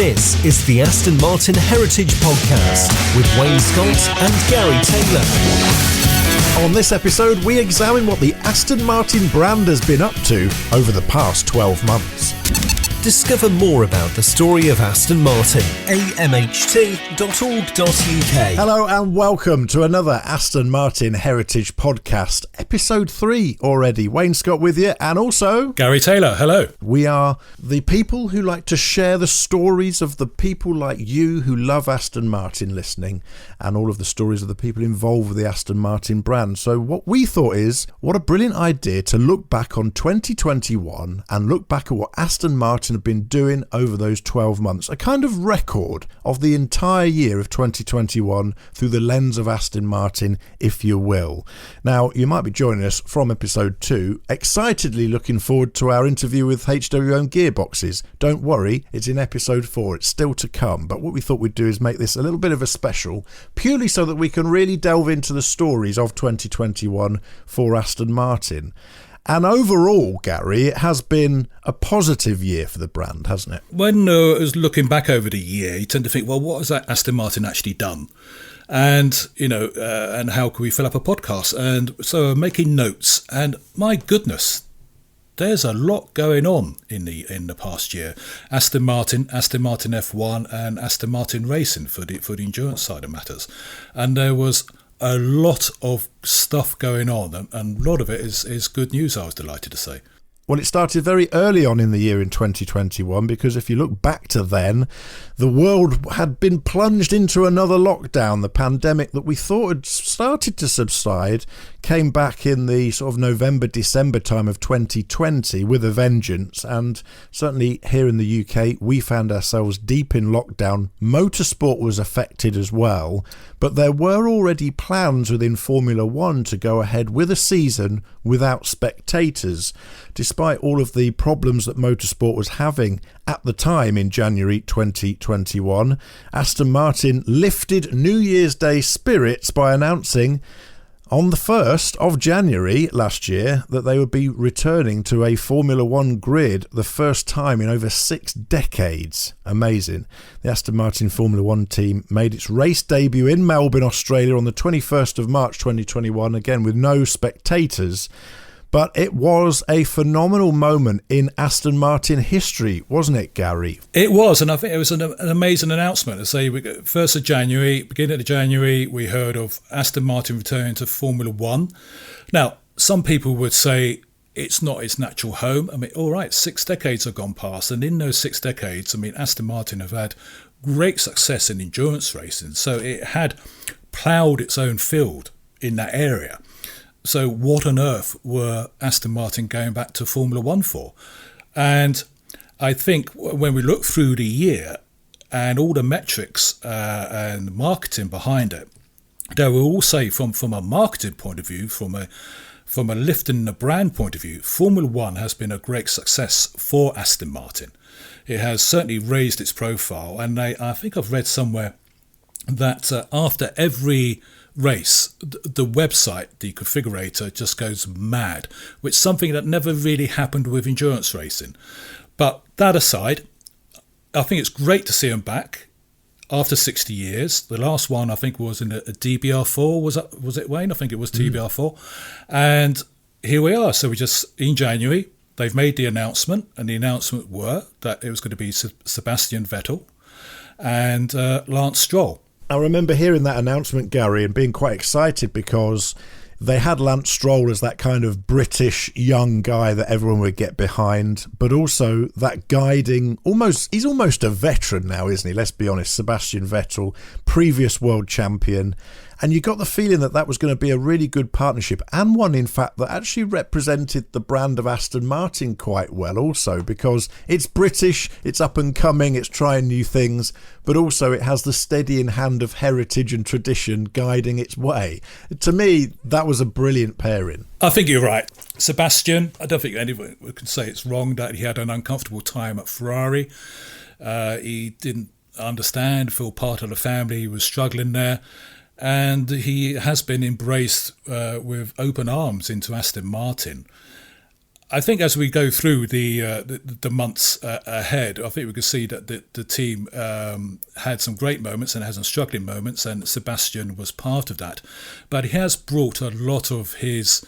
This is the Aston Martin Heritage Podcast with Wayne Scott and Gary Taylor. On this episode, we examine what the Aston Martin brand has been up to over the past 12 months. Discover more about the story of Aston Martin. amht.org.uk. Hello and welcome to another Aston Martin Heritage Podcast, episode 3 already. Wayne Scott with you, and also Gary Taylor. Hello. We are the people who like to share the stories of the people like you who love Aston Martin listening, and all of the stories of the people involved with the Aston Martin brand. So what we thought is, what a brilliant idea to look back on 2021 and look back at what Aston Martin have been doing over those 12 months. A kind of record of the entire year of 2021 through the lens of Aston Martin, if you will. Now, you might be joining us from episode 2, excitedly looking forward to our interview with HWM Gearboxes. Don't worry, it's in episode 4, it's still to come. But what we thought we'd do is make this a little bit of a special, purely so that we can really delve into the stories of 2021 for Aston Martin. And overall, Gary, it has been a positive year for the brand, hasn't it? When I was looking back over the year, you tend to think, well, what has that Aston Martin actually done? And, and how can we fill up a podcast? And so I'm making notes, and my goodness, there's a lot going on in the past year. Aston Martin F1 and Aston Martin Racing for the endurance side of matters. And there was a lot of stuff going on, and a lot of it is good news, I was delighted to say. Well, it started very early on in the year in 2021, because if you look back to then, the world had been plunged into another lockdown. The pandemic that we thought had started to subside came back in the sort of November, December time of 2020 with a vengeance. And certainly here in the UK, we found ourselves deep in lockdown. Motorsport was affected as well, but there were already plans within Formula One to go ahead with a season without spectators, despite all of the problems that motorsport was having at the time in January 2021. Aston Martin lifted New Year's Day spirits by announcing on the 1st of January last year that they would be returning to a Formula One grid, the first time in over 6 decades. Amazing. The Aston Martin Formula One team made its race debut in Melbourne, Australia on the 21st of March 2021, again with no spectators. But it was a phenomenal moment in Aston Martin history, wasn't it, Gary? It was, and I think it was an amazing announcement. I say, 1st of January, beginning of January, we heard of Aston Martin returning to Formula One. Now, some people would say it's not its natural home. I mean, all right, 6 decades have gone past, and in those 6 decades, I mean, Aston Martin have had great success in endurance racing, so it had ploughed its own field in that area. So what on earth were Aston Martin going back to Formula One for? And I think when we look through the year and all the metrics and marketing behind it, they will all say from a marketing point of view, from a lifting the brand point of view, Formula One has been a great success for Aston Martin. It has certainly raised its profile, and I think I've read somewhere that after every race, the website, the configurator just goes mad, which is something that never really happened with endurance racing. But that aside, I think it's great to see them back after 60 years. The last one I think was in a DBR4, was it Wayne? I think it was TBR4. And here we are. So we just, in January, they've made the announcement, and the announcement were that it was going to be Sebastian Vettel and Lance Stroll. I remember hearing that announcement, Gary, and being quite excited because they had Lance Stroll as that kind of British young guy that everyone would get behind, but also that guiding, he's almost a veteran now, isn't he? Let's be honest, Sebastian Vettel, previous world champion. And you got the feeling that was going to be a really good partnership, and one, in fact, that actually represented the brand of Aston Martin quite well also, because it's British, it's up and coming, it's trying new things, but also it has the steadying hand of heritage and tradition guiding its way. To me, that was a brilliant pairing. I think you're right. Sebastian, I don't think anyone can say it's wrong that he had an uncomfortable time at Ferrari. He didn't understand, feel part of the family, he was struggling there. And he has been embraced with open arms into Aston Martin. I think as we go through the months ahead, I think we can see that the team had some great moments and had some struggling moments, and Sebastian was part of that. But he has brought a lot of his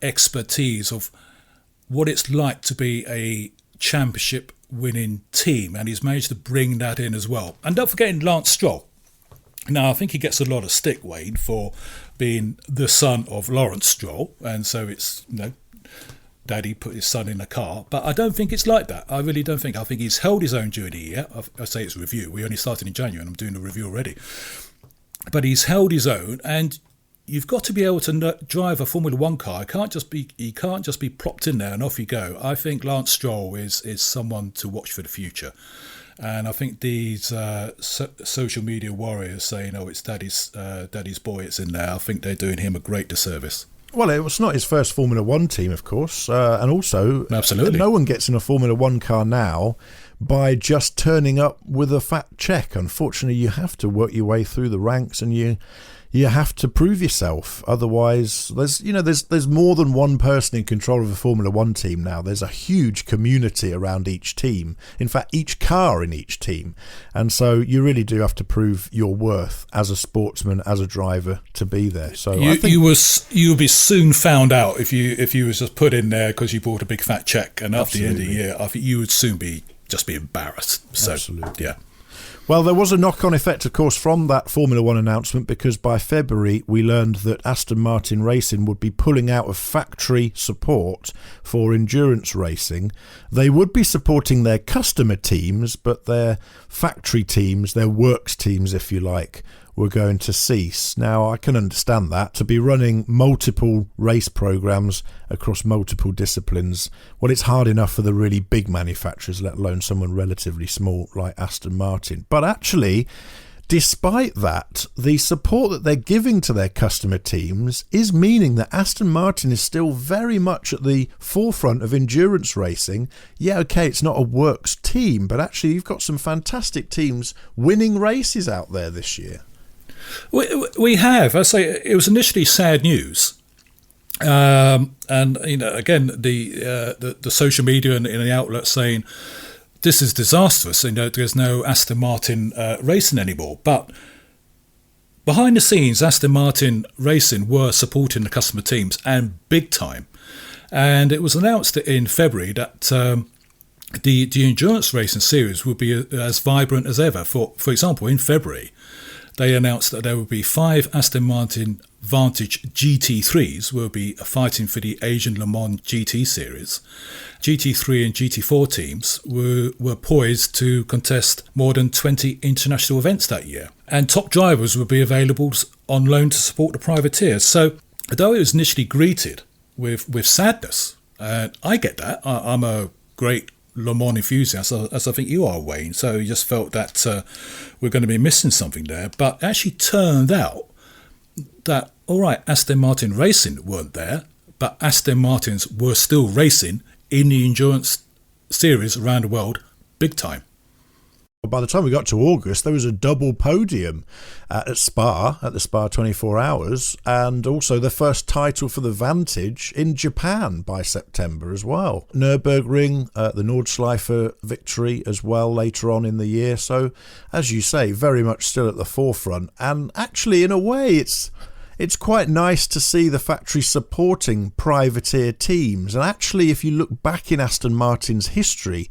expertise of what it's like to be a championship winning team, and he's managed to bring that in as well. And don't forget Lance Stroll. Now, I think he gets a lot of stick, Wayne, for being the son of Lawrence Stroll, and so it's, Daddy put his son in a car, but I don't think it's like that. I really don't think. I think he's held his own during the year. I say it's review. We only started in January, and I'm doing a review already. But he's held his own, and you've got to be able to drive a Formula One car. You can't just be plopped in there and off you go. I think Lance Stroll is someone to watch for the future. And I think these social media warriors saying, "Oh, it's Daddy's boy, it's in there," I think they're doing him a great disservice. Well, it was not his first Formula One team, of course, and also, absolutely, no one gets in a Formula One car now by just turning up with a fat check. Unfortunately, you have to work your way through the ranks, and you have to prove yourself. Otherwise, there's more than one person in control of a Formula One team now. There's a huge community around each team. In fact, each car in each team. And so you really do have to prove your worth as a sportsman, as a driver, to be there. So I think you'll be soon found out if you was just put in there because you bought a big fat check, and after the end of the year, I think you would soon be embarrassed. So, absolutely. Yeah. Well, there was a knock-on effect, of course, from that Formula One announcement, because by February we learned that Aston Martin Racing would be pulling out of factory support for endurance racing. They would be supporting their customer teams, but their factory teams, their works teams, if you like, were going to cease. Now, I can understand that. To be running multiple race programs across multiple disciplines, well, it's hard enough for the really big manufacturers, let alone someone relatively small like Aston Martin. But actually, despite that, the support that they're giving to their customer teams is meaning that Aston Martin is still very much at the forefront of endurance racing. Yeah, okay, it's not a works team, but actually you've got some fantastic teams winning races out there this year. We have. I say it was initially sad news, and again the social media and the outlets saying this is disastrous. There's no Aston Martin racing anymore. But behind the scenes, Aston Martin Racing were supporting the customer teams, and big time. And it was announced in February that the endurance racing series would be as vibrant as ever. For example, in February, they announced that there would be 5 Aston Martin Vantage GT3s will be fighting for the Asian Le Mans GT series. GT3 and GT4 teams were poised to contest more than 20 international events that year. And top drivers would be available on loan to support the privateers. So, although it was initially greeted with sadness, and I get that, I'm a great Le Mans enthusiast, as I think you are, Wayne, so you just felt that we're going to be missing something there. But it actually turned out that, all right, Aston Martin Racing weren't there, but Aston Martins were still racing in the endurance series around the world big time. By the time we got to August, there was a double podium at the Spa 24 Hours, and also the first title for the Vantage in Japan by September as well. Nürburgring, the Nordschleife victory as well later on in the year. So, as you say, very much still at the forefront. And actually, in a way, it's quite nice to see the factory supporting privateer teams. And actually, if you look back in Aston Martin's history,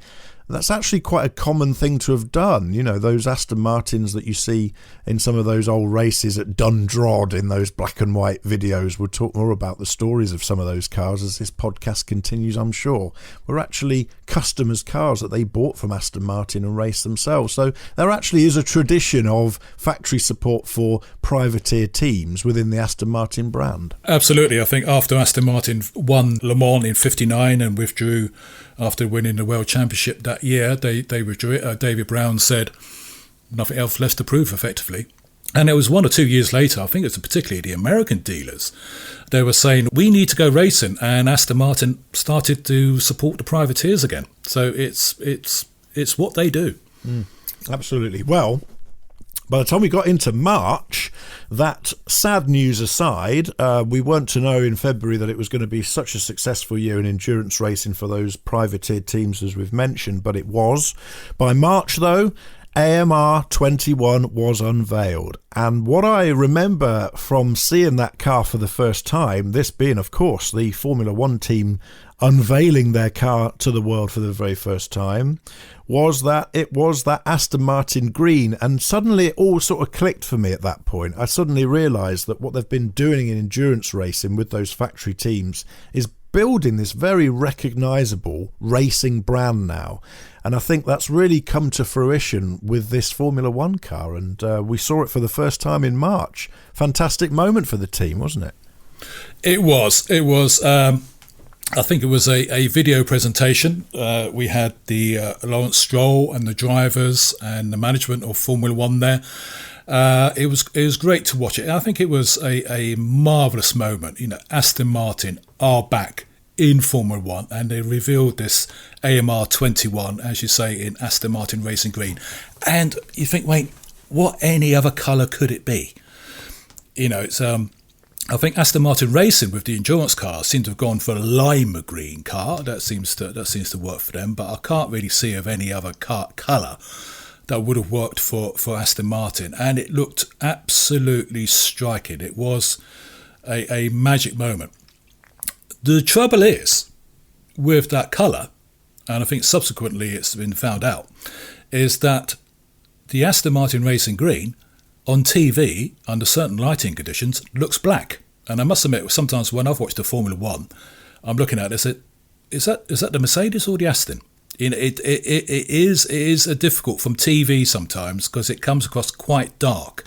that's actually quite a common thing to have done. Those Aston Martins that you see in some of those old races at Dundrod in those black and white videos. We'll talk more about the stories of some of those cars as this podcast continues, I'm sure. Were actually customers' cars that they bought from Aston Martin and raced themselves. So there actually is a tradition of factory support for privateer teams within the Aston Martin brand. Absolutely. I think after Aston Martin won Le Mans in 1959 and withdrew after winning the World Championship that year, they withdrew it. David Brown said nothing else left to prove, effectively. And it was 1 or 2 years later, I think it was particularly the American dealers, they were saying, we need to go racing, and Aston Martin started to support the privateers again. So it's what they do. Absolutely. Well, By the time we got into March, that sad news aside, we weren't to know in February that it was going to be such a successful year in endurance racing for those privateered teams, as we've mentioned, but it was. By March, though, AMR 21 was unveiled. And what I remember from seeing that car for the first time, this being, of course, the Formula One team unveiling their car to the world for the very first time, was that it was that Aston Martin green. And suddenly it all sort of clicked for me at that point. I suddenly realised that what they've been doing in endurance racing with those factory teams is building this very recognisable racing brand now. And I think that's really come to fruition with this Formula One car. And we saw it for the first time in March. Fantastic moment for the team, wasn't it? It was. I think it was a video presentation. We had the Lawrence Stroll and the drivers and the management of Formula One there. It was great to watch it. And I think it was a marvellous moment. Aston Martin are back in Formula One, and they revealed this AMR 21, as you say, in Aston Martin Racing Green. And you think, wait, what any other colour could it be? It's I think Aston Martin Racing with the endurance cars seem to have gone for a lime green car. That seems to work for them, but I can't really see of any other colour that would have worked for Aston Martin. And it looked absolutely striking. It was a magic moment. The trouble is with that colour, and I think subsequently it's been found out, is that the Aston Martin Racing Green on TV, under certain lighting conditions, looks black. And I must admit, sometimes when I've watched the Formula One, I'm looking at it, is that the Mercedes or the Aston? It is a difficult from TV sometimes because it comes across quite dark.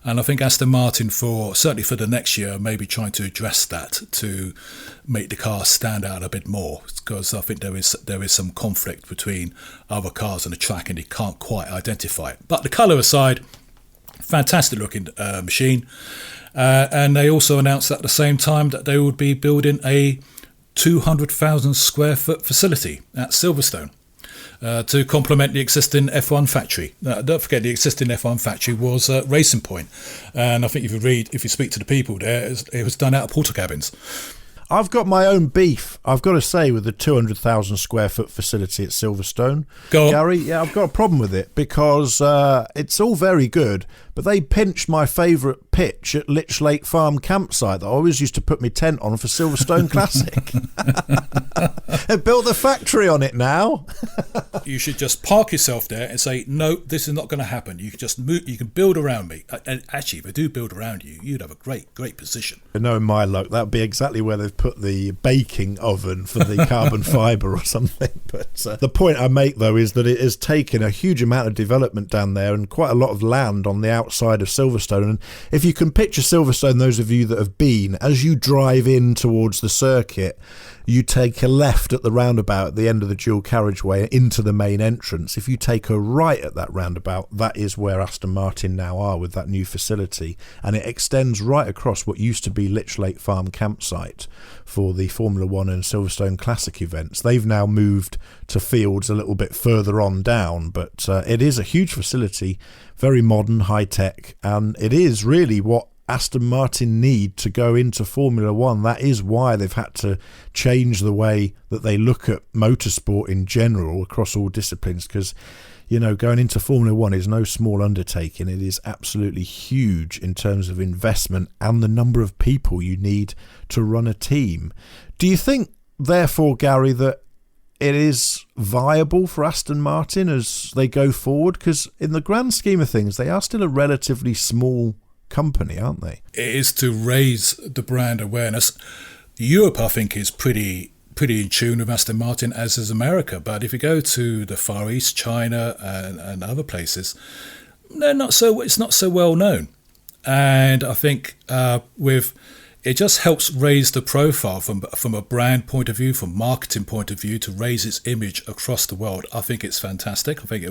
And I think Aston Martin, certainly for the next year, may be trying to address that to make the car stand out a bit more, because I think there is some conflict between other cars on the track and they can't quite identify it. But the colour aside, fantastic looking machine. And they also announced at the same time that they would be building a 200,000 square foot facility at Silverstone to complement the existing F1 factory. Don't forget, the existing F1 factory was Racing Point, and I think if you speak to the people there, it was done out of porta cabins. I've got my own beef, I've got to say, with the 200,000 square foot facility at Silverstone. Go on. Gary, yeah, I've got a problem with it because it's all very good, but they pinched my favourite pitch at Litch Lake Farm campsite that I always used to put my tent on for Silverstone Classic. They built the factory on it now. You should just park yourself there and say, no, this is not going to happen. You can just move, you can build around me. And actually, if they do build around you, you'd have a great position. Knowing my luck, that would be exactly where they've put the baking oven for the carbon fibre or something. But the point I make, though, is that it has taken a huge amount of development down there and quite a lot of land on the outside of Silverstone. And if you can picture Silverstone, those of you that have been, as you drive in towards the circuit, you take a left at the roundabout at the end of the dual carriageway into the main entrance. If you take a right at that roundabout, that is where Aston Martin now are with that new facility, and it extends right across what used to be Litch Lake Farm campsite for the Formula One and Silverstone Classic events. They've now moved to fields a little bit further on down, but it is a huge facility, very modern, high tech, and it is really what Aston Martin need to go into Formula One. That is why they've had to change the way that they look at motorsport in general across all disciplines, because going into Formula One is no small undertaking. It is absolutely huge in terms of investment and the number of people you need to run a team. Do you think, therefore, Gary, that it is viable for Aston Martin as they go forward? Because in the grand scheme of things, they are still a relatively small company, aren't they? It is to raise the brand awareness. Europe, I think, is pretty in tune with Aston Martin, as is America. But if you go to the Far East, China, and other places, it's not so well known. And I think it just helps raise the profile from a brand point of view, from marketing point of view, to raise its image across the world. I think it's fantastic. I think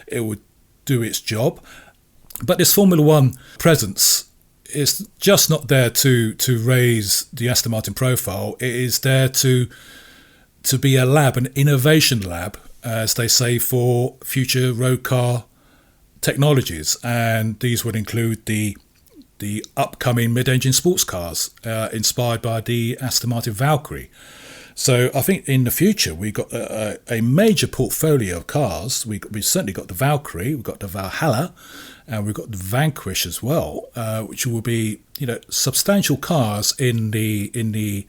it would do its job. But this Formula One presence is just not there to raise the Aston Martin profile. It is there to be a lab, an innovation lab, as they say, for future road car technologies, and these would include the upcoming mid-engine sports cars inspired by the Aston Martin Valkyrie. So I think in the future we've got a major portfolio of cars. We've certainly got the Valkyrie, we've got the Valhalla, and we've got the Vanquish as well, which will be substantial cars in the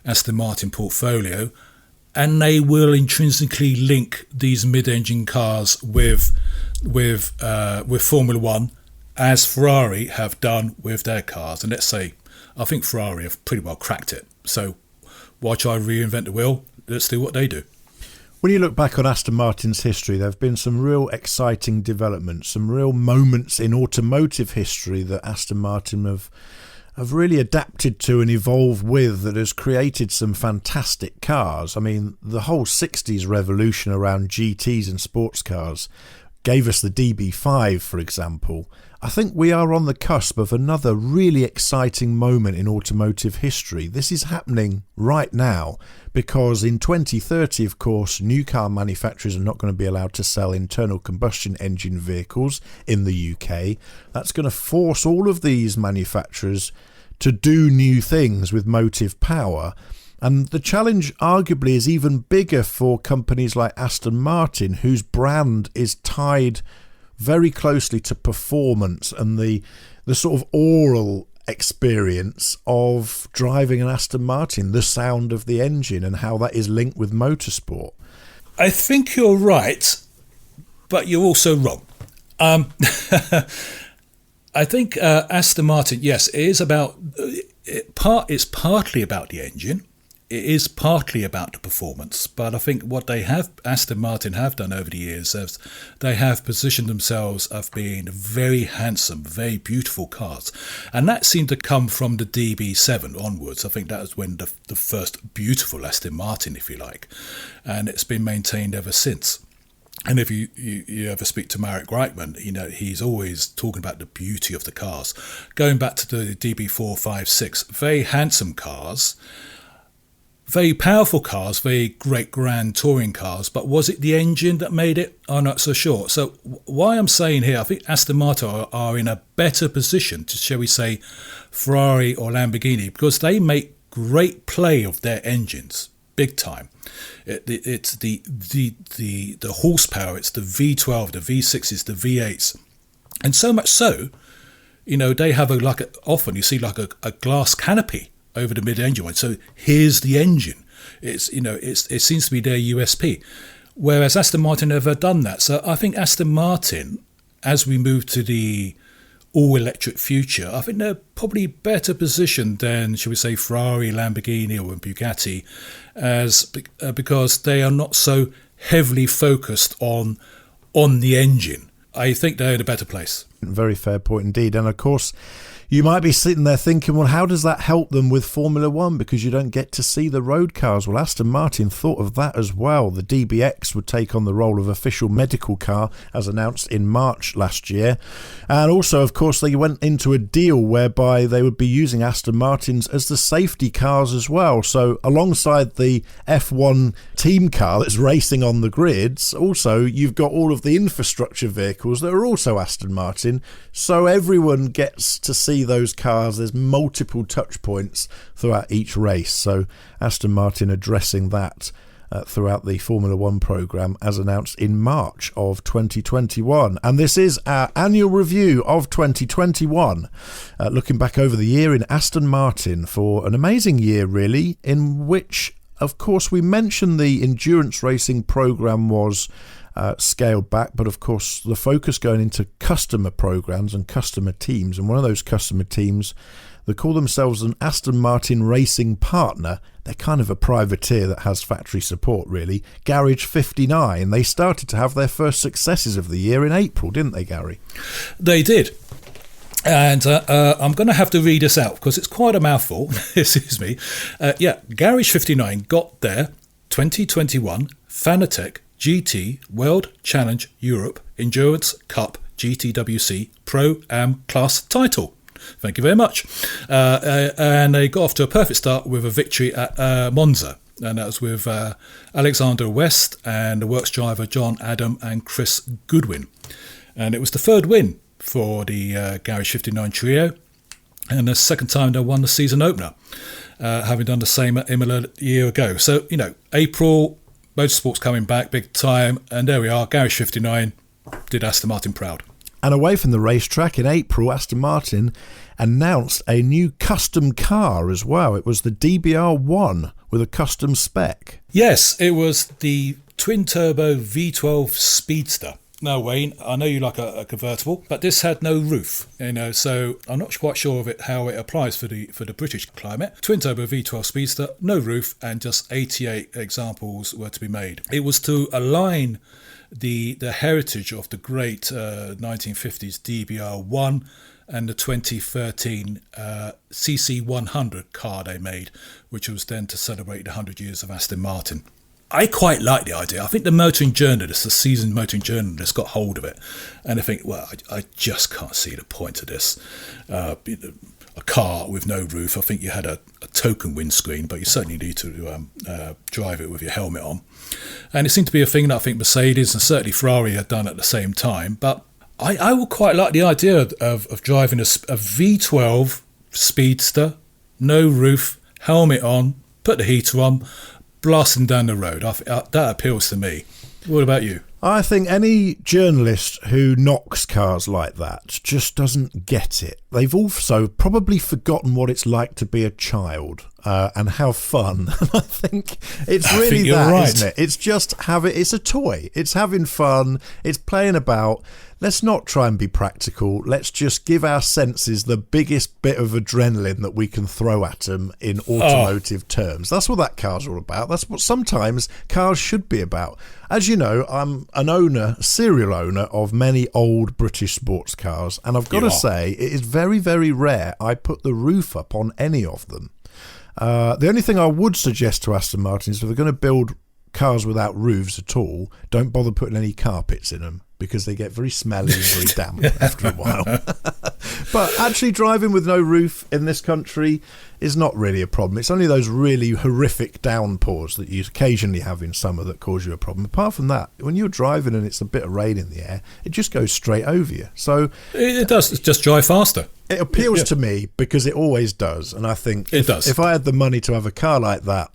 Aston Martin portfolio, and they will intrinsically link these mid-engine cars with Formula One, as Ferrari have done with their cars. And let's say, I think Ferrari have pretty well cracked it. So why try to reinvent the wheel? Let's do what they do. When you look back on Aston Martin's history, there have been some real exciting developments, some real moments in automotive history that Aston Martin have really adapted to and evolved with, that has created some fantastic cars. I mean, the whole 60s revolution around GTs and sports cars gave us the DB5, for example. I think we are on the cusp of another really exciting moment in automotive history. This is happening right now because in 2030, of course, new car manufacturers are not going to be allowed to sell internal combustion engine vehicles in the UK. That's going to force all of these manufacturers to do new things with motive power. And the challenge arguably is even bigger for companies like Aston Martin, whose brand is tied very closely to performance and the sort of oral experience of driving an Aston Martin, the sound of the engine and how that is linked with motorsport. I think you're right, but you're also wrong. I think Aston Martin, yes, it is about it's partly about the engine. It is partly about the performance, but I think what Aston Martin have done over the years is they have positioned themselves as being very handsome, very beautiful cars. And that seemed to come from the DB7 onwards. I think that was when the first beautiful Aston Martin, if you like. And it's been maintained ever since. And if you ever speak to Marek Reitman, he's always talking about the beauty of the cars. Going back to the DB4, 5, 6, very handsome cars, very powerful cars, very great grand touring cars, but was it the engine that made it? I'm not so sure. So why I'm saying here, I think Aston Martin are in a better position to, shall we say, Ferrari or Lamborghini, because they make great play of their engines, big time. It's the horsepower, it's the V12, the V6s, the V8s, and so much so, they have often you see like a glass canopy over the mid-engine one. So here's the engine. It seems to be their USP. Whereas Aston Martin never done that. So I think Aston Martin, as we move to the all-electric future, I think they're probably better positioned than, shall we say, Ferrari, Lamborghini or Bugatti, because they are not so heavily focused on the engine. I think they're in a better place. Very fair point indeed. And of course, you might be sitting there thinking, well, how does that help them with Formula One? Because you don't get to see the road cars. Well, Aston Martin thought of that as well. The DBX would take on the role of official medical car, as announced in March last year. And also, of course, they went into a deal whereby they would be using Aston Martins as the safety cars as well. So alongside the F1 team car that's racing on the grids, also you've got all of the infrastructure vehicles that are also Aston Martin. So everyone gets to see those cars. There's multiple touch points throughout each race. So Aston Martin addressing that throughout the Formula One programme as announced in March of 2021. And this is our annual review of 2021, looking back over the year in Aston Martin for an amazing year really, in which of course we mentioned the endurance racing programme was scaled back, but of course the focus going into customer programs and customer teams, and one of those customer teams, they call themselves an Aston Martin racing partner. They're kind of a privateer that has factory support really. Garage 59, they started to have their first successes of the year in April, didn't they, Gary? They did. And I'm going to have to read this out because it's quite a mouthful. Excuse me. Garage 59 got their 2021 Fanatec GT World Challenge Europe Endurance Cup GTWC Pro-Am Class title. Thank you very much. And they got off to a perfect start with a victory at Monza. And that was with Alexander West and the works driver John Adam and Chris Goodwin. And it was the third win for the Garage 59 Trio, and the second time they won the season opener, having done the same at Imola a year ago. So, April, motorsport's coming back big time, and there we are, Garage 59 did Aston Martin proud. And away from the racetrack in April, Aston Martin announced a new custom car as well. It was the DBR1 with a custom spec. Yes, it was the twin-turbo V12 Speedster. Now, Wayne, I know you like a convertible, but this had no roof, so I'm not quite sure of how it applies for the British climate. Twin-turbo V12 Speedster, no roof, and just 88 examples were to be made. It was to align the heritage of the great 1950s DBR1 and the 2013 CC100 car they made, which was then to celebrate the 100 years of Aston Martin. I quite like the idea. I think the motoring journalist, the seasoned motoring journalist, got hold of it, and I think, well, I just can't see the point of this. A car with no roof. I think you had a token windscreen, but you certainly need to drive it with your helmet on. And it seemed to be a thing that I think Mercedes and certainly Ferrari had done at the same time. But I would quite like the idea of driving a V12 Speedster, no roof, helmet on, put the heater on, blasting down the road. That appeals to me. What about you? I think any journalist who knocks cars like that just doesn't get it. They've also probably forgotten what it's like to be a child and have fun. I think it's really that, right, isn't it? It's just it's a toy. It's having fun. It's playing about. Let's not try and be practical. Let's just give our senses the biggest bit of adrenaline that we can throw at them in automotive terms. That's what that car's all about. That's what sometimes cars should be about. As you know, I'm an serial owner of many old British sports cars, and I've got to say, it is very, very rare I put the roof up on any of them. The only thing I would suggest to Aston Martin is if they're going to build cars without roofs at all, don't bother putting any carpets in them, because they get very smelly and very damp after a while. But actually driving with no roof in this country is not really a problem. It's only those really horrific downpours that you occasionally have in summer that cause you a problem. Apart from that, when you're driving and it's a bit of rain in the air, it just goes straight over you. So it does. It's just drive faster. It appeals to me because it always does. And I think if I had the money to have a car like that,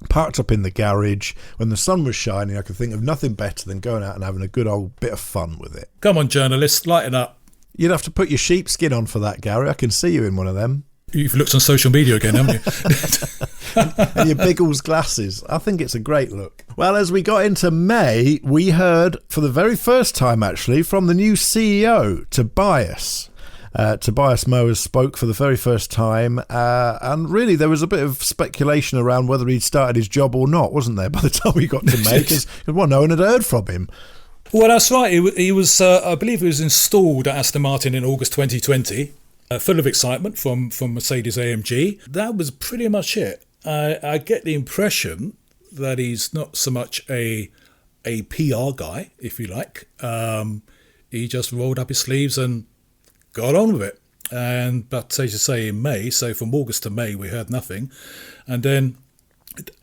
parked up in the garage when the sun was shining, I could think of nothing better than going out and having a good old bit of fun with it. Come on, journalists, lighten up. You'd have to put your sheepskin on for that, Gary. I can see you in one of them. You've looked on social media again, haven't you? And your Biggles glasses. I think it's a great look. Well, as we got into May, we heard for the very first time, actually, from the new CEO, Tobias. Tobias Mowers spoke for the very first time, and really there was a bit of speculation around whether he'd started his job or not, wasn't there, by the time we got to May, because no one had heard from him. Well, that's right. He was, I believe he was installed at Aston Martin in August 2020, full of excitement from Mercedes AMG. That was pretty much it. I get the impression that he's not so much a PR guy, if you like. He just rolled up his sleeves and got on with it. But as you say, in May, so from August to May, we heard nothing. And then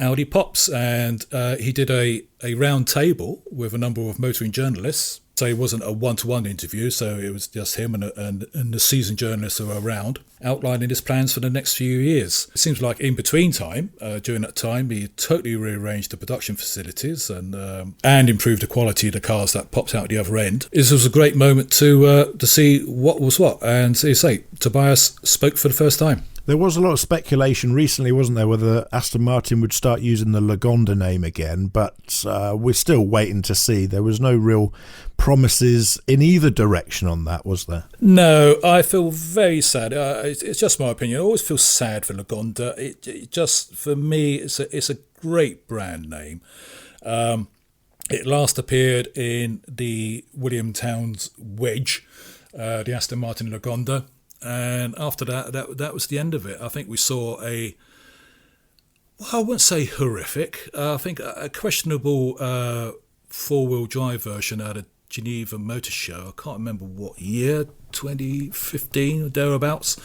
Audi pops, and he did a round table with a number of motoring journalists. So it wasn't a one-to-one interview, so it was just him and the seasoned journalists who were around, outlining his plans for the next few years. It seems like in between time, during that time, he totally rearranged the production facilities and improved the quality of the cars that popped out the other end. This was a great moment to see what was what. And as you say, Tobias spoke for the first time. There was a lot of speculation recently, wasn't there, whether Aston Martin would start using the Lagonda name again, but we're still waiting to see. There was no real promises in either direction on that, was there? No, I feel very sad. It's just my opinion. I always feel sad for Lagonda. It just, for me, it's a great brand name. It last appeared in the William Towns Wedge, the Aston Martin Lagonda. And after that was the end of it. I think we saw I wouldn't say horrific, I think a questionable four-wheel drive version out of Geneva Motor Show. I can't remember what year, 2015 or thereabouts.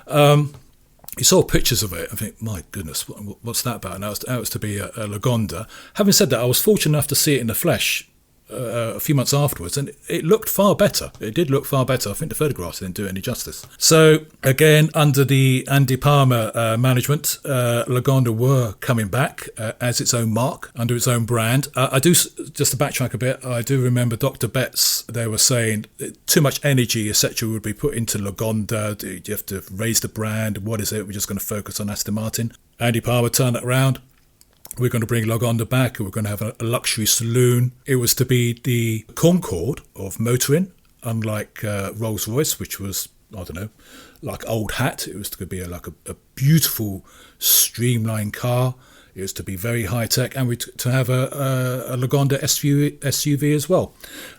You saw pictures of it. I think, my goodness, what's that about? And that was to be a Lagonda. Having said that, I was fortunate enough to see it in the flesh a few months afterwards, and it looked far better. It did look far better. I think the photographs didn't do it any justice. So again, under the Andy Palmer management, Lagonda were coming back as its own mark, under its own brand. I do, just to backtrack a bit, I do remember Dr. Betts, they were saying too much energy, etc., would be put into Lagonda. You have to raise the brand. What is it? We're just going to focus on Aston Martin. Andy Palmer turned it around. We're going to bring Lagonda back. We're going to have a luxury saloon. It was to be the Concorde of motoring, unlike Rolls-Royce, which was, I don't know, like old hat. It was to be like a beautiful, streamlined car. It was to be very high-tech, and to have a Lagonda SUV as well.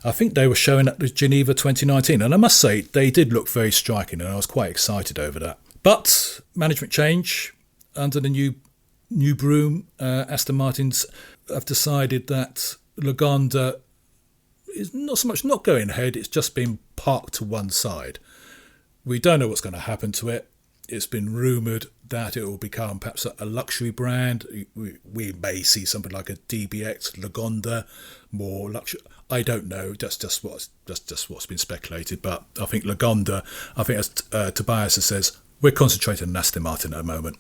I think they were showing at the Geneva 2019, and I must say, they did look very striking, and I was quite excited over that. But management change under the new broom, Aston Martins have decided that Lagonda is not so much not going ahead, it's just been parked to one side. We don't know what's going to happen to it. It's been rumoured that it will become perhaps a luxury brand. We may see something like a DBX Lagonda, more luxury. I don't know. That's just what's been speculated. But I think Lagonda, as Tobias says, we're concentrating on Aston Martin at the moment.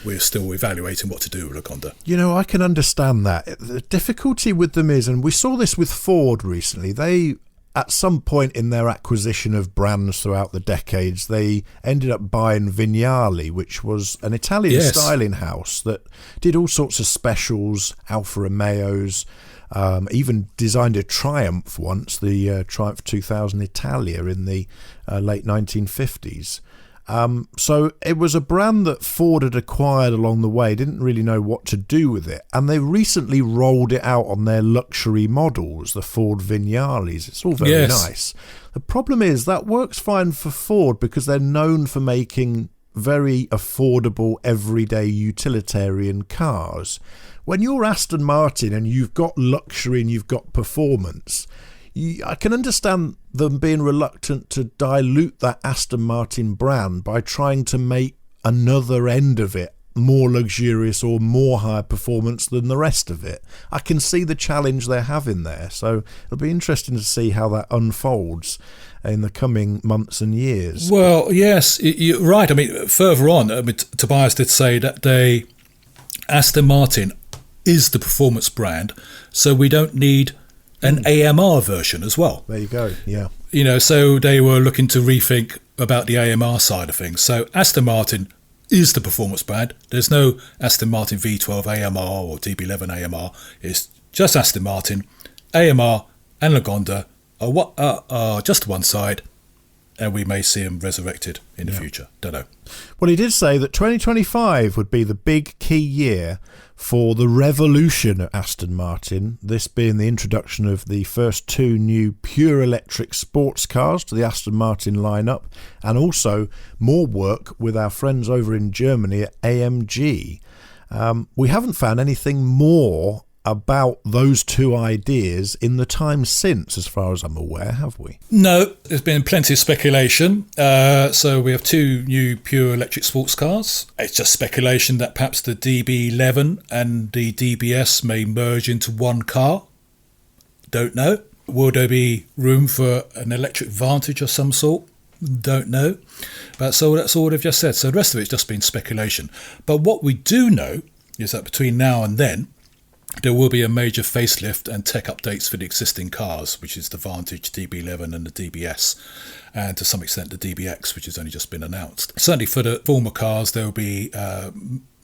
We're still evaluating what to do with Lagonda. You know, I can understand that. The difficulty with them is, and we saw this with Ford recently, they, at some point in their acquisition of brands throughout the decades, they ended up buying Vignale, which was an Italian styling house that did all sorts of specials, Alfa Romeos, even designed a Triumph once, the Triumph 2000 Italia in the late 1950s. So it was a brand that Ford had acquired along the way, didn't really know what to do with it, and they recently rolled it out on their luxury models, the Ford Vignales. It's all very nice. The problem is that works fine for Ford because they're known for making very affordable, everyday utilitarian cars. When you're Aston Martin and you've got luxury and you've got performance, I can understand them being reluctant to dilute that Aston Martin brand by trying to make another end of it more luxurious or more high performance than the rest of it. I can see the challenge they're having there, so it'll be interesting to see how that unfolds in the coming months and years. Well, yes, you're right. I mean, further on, Tobias did say that Aston Martin is the performance brand, so we don't need an AMR version as well. There you go, yeah. You know, so they were looking to rethink about the AMR side of things. So Aston Martin is the performance brand. There's no Aston Martin V12 AMR or DB11 AMR. It's just Aston Martin. AMR and Lagonda are just one side, and we may see them resurrected in the future. Don't know. Well, he did say that 2025 would be the big key year for the revolution at Aston Martin, this being the introduction of the first two new pure electric sports cars to the Aston Martin lineup, and also more work with our friends over in Germany at AMG. We haven't found anything more about those two ideas in the time since, as far as I'm aware, have we? No, there's been plenty of speculation. So we have two new pure electric sports cars. It's just speculation that perhaps the DB11 and the DBS may merge into one car. Don't know. Will there be room for an electric Vantage of some sort? Don't know. But so that's all they've just said. So the rest of it's just been speculation. But what we do know is that between now and then, there will be a major facelift and tech updates for the existing cars, which is the Vantage, DB11 and the DBS, and to some extent the DBX, which has only just been announced. Certainly for the former cars, there will be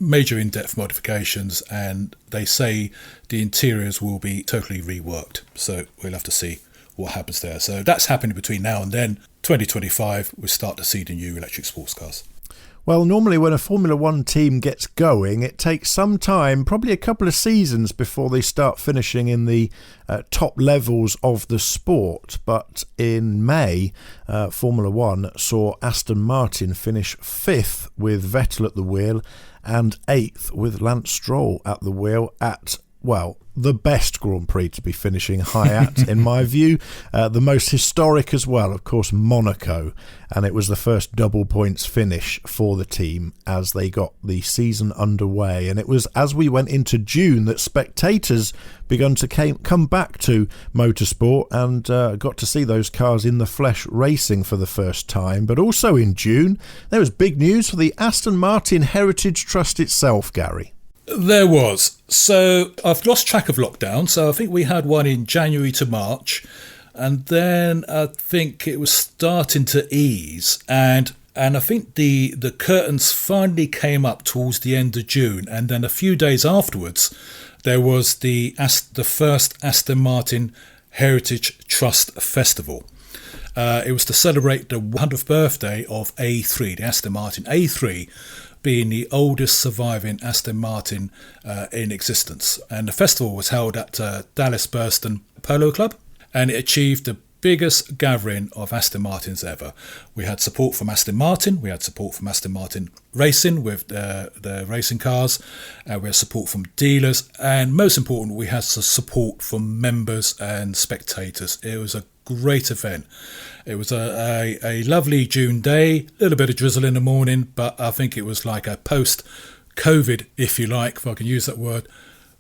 major in-depth modifications, and they say the interiors will be totally reworked. So we'll have to see what happens there. So that's happening between now and then. 2025, we'll start to see the new electric sports cars. Well, normally when a Formula One team gets going, it takes some time, probably a couple of seasons, before they start finishing in the top levels of the sport. But in May, Formula One saw Aston Martin finish 5th with Vettel at the wheel and 8th with Lance Stroll at the wheel at the best Grand Prix to be finishing high at, in my view. The most historic as well, of course, Monaco. And it was the first double points finish for the team as they got the season underway. And it was as we went into June that spectators began to come back to motorsport and got to see those cars in the flesh racing for the first time. But also in June, there was big news for the Aston Martin Heritage Trust itself, Gary. There was. So I've lost track of lockdown. So I think we had one in January to March. And then I think it was starting to ease. And I think the curtains finally came up towards the end of June. And then a few days afterwards, there was the first Aston Martin Heritage Trust Festival. It was to celebrate the 100th birthday of A3, the Aston Martin A3, being the oldest surviving Aston Martin in existence. And the festival was held at Dallas Burston Polo Club, and it achieved the biggest gathering of Aston Martins ever. We had support from Aston Martin, we had support from Aston Martin Racing with the racing cars, we had support from dealers, and most important, we had support from members and spectators. It was a great event. It was a lovely June day, a little bit of drizzle in the morning, but I think it was like a post-COVID, if you like, if I can use that word,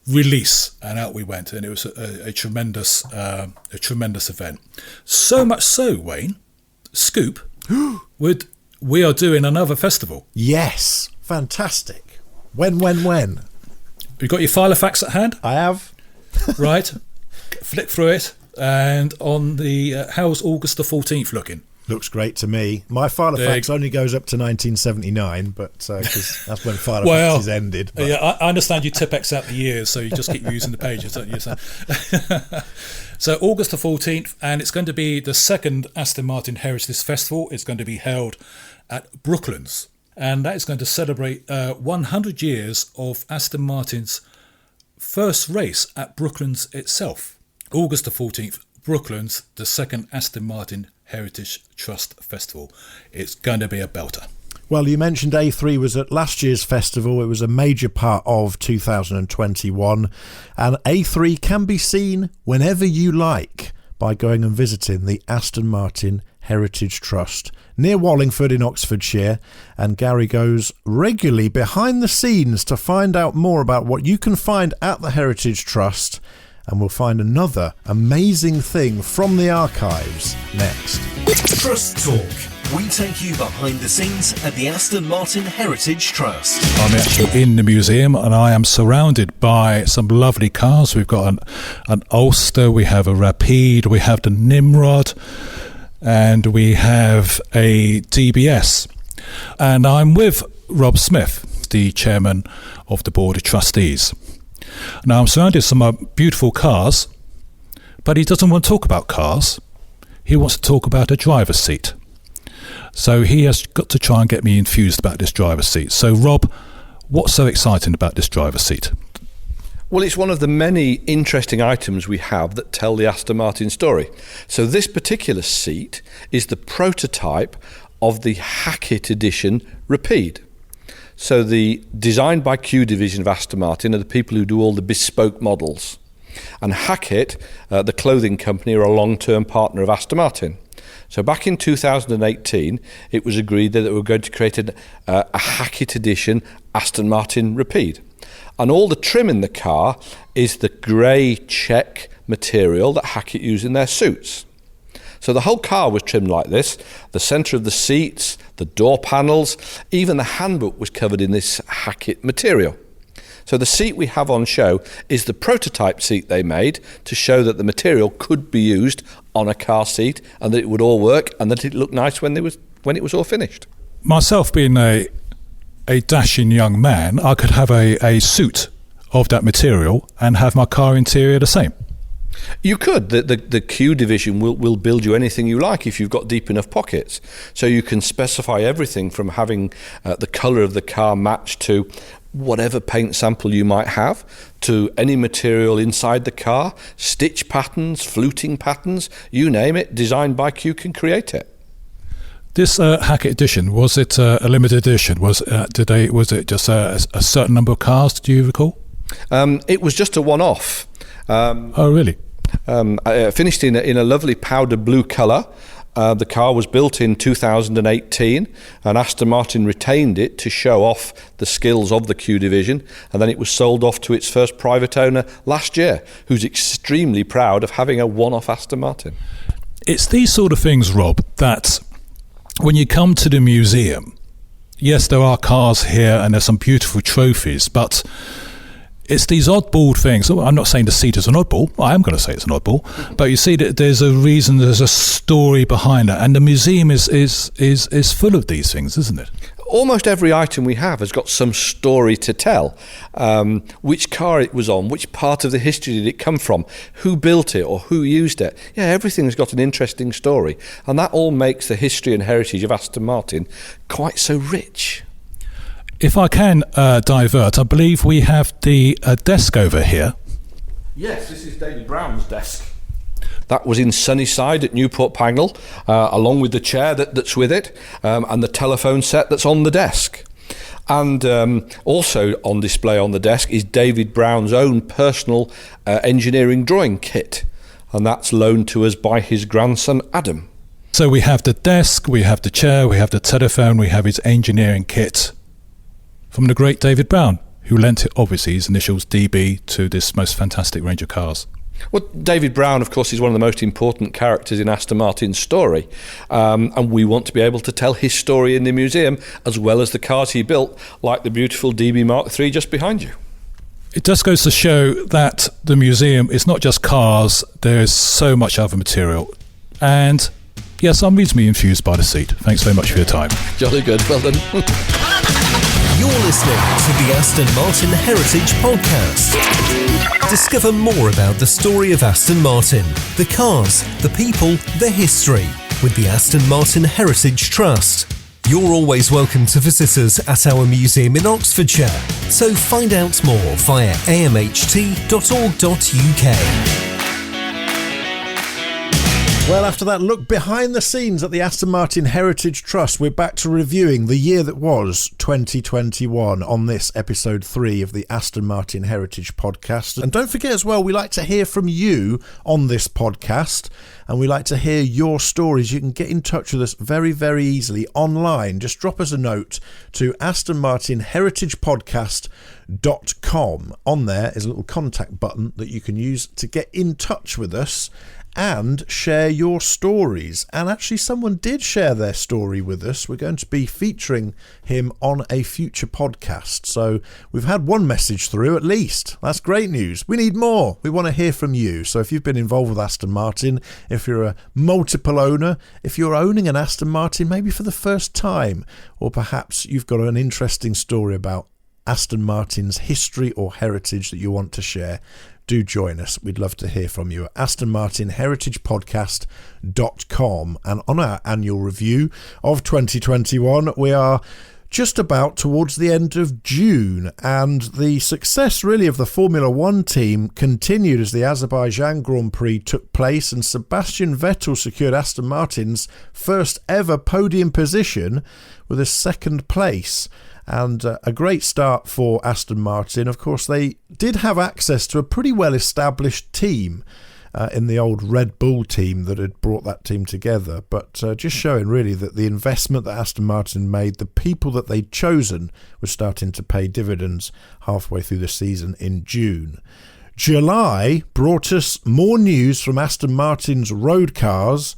release, and out we went, and it was a tremendous event. So much so, Wayne, Scoop, we are doing another festival. Yes, fantastic. When? You got your file of facts at hand? I have. Right, flick through it. And on the how's August the 14th looking? Looks great to me. My file of facts only goes up to 1979, but because that's when file of facts is ended. But. Yeah, I understand you Tipex out the years, so you just keep using the pages, don't you? So August the 14th, and it's going to be the second Aston Martin Heritage Festival. It's going to be held at Brooklands, and that is going to celebrate 100 years of Aston Martin's first race at Brooklands itself. August the 14th, Brooklands, the second Aston Martin Heritage Trust Festival. It's going to be a belter. Well, you mentioned A3 was at last year's festival. It was a major part of 2021. And A3 can be seen whenever you like by going and visiting the Aston Martin Heritage Trust near Wallingford in Oxfordshire. And Gary goes regularly behind the scenes to find out more about what you can find at the Heritage Trust. And we'll find another amazing thing from the archives next. Trust Talk. We take you behind the scenes at the Aston Martin Heritage Trust. I'm actually in the museum and I am surrounded by some lovely cars. We've got an Ulster, we have a Rapide, we have the Nimrod, and we have a DBS. And I'm with Rob Smith, the chairman of the Board of Trustees. Now, I'm surrounded by some beautiful cars, but he doesn't want to talk about cars. He wants to talk about a driver's seat. So he has got to try and get me enthused about this driver's seat. So, Rob, what's so exciting about this driver's seat? Well, it's one of the many interesting items we have that tell the Aston Martin story. So this particular seat is the prototype of the Hackett Edition Rapide. So the Design by Q division of Aston Martin are the people who do all the bespoke models. And Hackett, the clothing company, are a long-term partner of Aston Martin. So back in 2018, it was agreed that we were going to create a Hackett Edition Aston Martin Rapide. And all the trim in the car is the grey check material that Hackett use in their suits. So the whole car was trimmed like this. The centre of the seats, the door panels, even the handbook was covered in this Hackett material. So the seat we have on show is the prototype seat they made to show that the material could be used on a car seat and that it would all work and that it looked nice when it was all finished. Myself being a dashing young man, I could have a suit of that material and have my car interior the same. You could. The Q division will build you anything you like if you've got deep enough pockets. So you can specify everything from having the colour of the car match to whatever paint sample you might have, to any material inside the car, stitch patterns, fluting patterns, you name it, Design by Q can create it. This Hackett edition, was it a limited edition? Was it just a certain number of cars, do you recall? It was just a one-off. Oh, really? Finished in a lovely powder blue colour. The car was built in 2018, and Aston Martin retained it to show off the skills of the Q division, and then it was sold off to its first private owner last year, who's extremely proud of having a one-off Aston Martin. It's these sort of things, Rob, that when you come to the museum, yes, there are cars here and there's some beautiful trophies, but it's these oddball things. I'm not saying the seat is an oddball. I am going to say it's an oddball. But you see that there's a reason, there's a story behind it. And the museum is full of these things, isn't it? Almost every item we have has got some story to tell. Which car it was on, which part of the history did it come from, who built it or who used it. Yeah, everything's got an interesting story. And that all makes the history and heritage of Aston Martin quite so rich. If I can divert, I believe we have the desk over here. Yes, this is David Brown's desk. That was in Sunnyside at Newport Pagnell, along with the chair that's with it, and the telephone set that's on the desk. And also on display on the desk is David Brown's own personal engineering drawing kit, and that's loaned to us by his grandson Adam. So we have the desk, we have the chair, we have the telephone, we have his engineering kit from the great David Brown, who lent it, obviously, his initials DB to this most fantastic range of cars. Well, David Brown, of course, is one of the most important characters in Aston Martin's story, and we want to be able to tell his story in the museum, as well as the cars he built, like the beautiful DB Mark III just behind you. It just goes to show that the museum is not just cars, there's so much other material. And yes, I'm reasonably infused by the seat. Thanks very much for your time. Jolly good, well done. You're listening to the Aston Martin Heritage Podcast. Discover more about the story of Aston Martin, the cars, the people, the history with the Aston Martin Heritage Trust. You're always welcome to visit us at our museum in Oxfordshire, so find out more via amht.org.uk. Well, after that look behind the scenes at the Aston Martin Heritage Trust, we're back to reviewing the year that was 2021 on this episode 3 of the Aston Martin Heritage Podcast. And don't forget as well, we like to hear from you on this podcast, and we like to hear your stories. You can get in touch with us very, very easily online. Just drop us a note to astonmartinheritagepodcast.com. On there is a little contact button that you can use to get in touch with us and share your stories. And actually someone did share their story with us. We're going to be featuring him on a future podcast. So we've had one message through at least. That's great news. We need more. We want to hear from you. So if you've been involved with Aston Martin, if you're a multiple owner, if you're owning an Aston Martin maybe for the first time, or perhaps you've got an interesting story about Aston Martin's history or heritage that you want to share, do join us. We'd love to hear from you at astonmartinheritagepodcast.com. And on our annual review of 2021, we are just about towards the end of June, and the success really of the Formula One team continued as the Azerbaijan Grand Prix took place, and Sebastian Vettel secured Aston Martin's first ever podium position with a second place. And a great start for Aston Martin. Of course, they did have access to a pretty well-established team in the old Red Bull team that had brought that team together. But just showing really that the investment that Aston Martin made, the people that they'd chosen, was starting to pay dividends halfway through the season in June. July brought us more news from Aston Martin's road cars,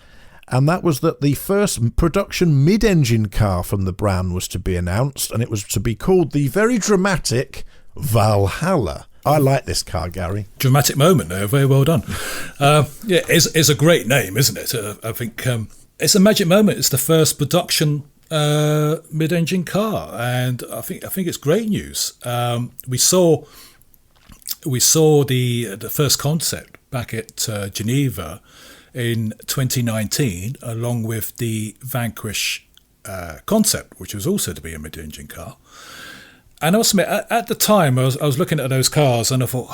and that was that the first production mid-engine car from the brand was to be announced, and it was to be called the very dramatic Valhalla. I like this car, Gary. Dramatic moment there, very well done. It's a great name, isn't it? I think it's a magic moment. It's the first production mid-engine car, and I think it's great news. We saw the first concept back at Geneva in 2019, along with the Vanquish concept, which was also to be a mid-engine car. And I must admit, at the time, I was looking at those cars and I thought,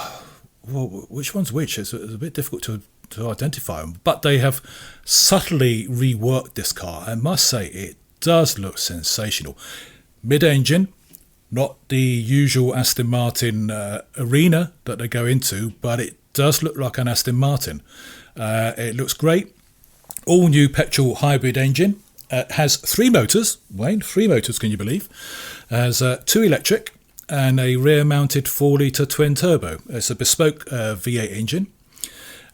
well, which one's which? It's a bit difficult to identify them. But they have subtly reworked this car. I must say, it does look sensational. Mid-engine, Not the usual Aston Martin arena that they go into, but it does look like an Aston Martin. It looks great. All new petrol hybrid engine. Has 3 motors, Wayne, 3 motors, can you believe? Has 2 electric and a rear-mounted 4-litre twin-turbo. It's a bespoke V8 engine,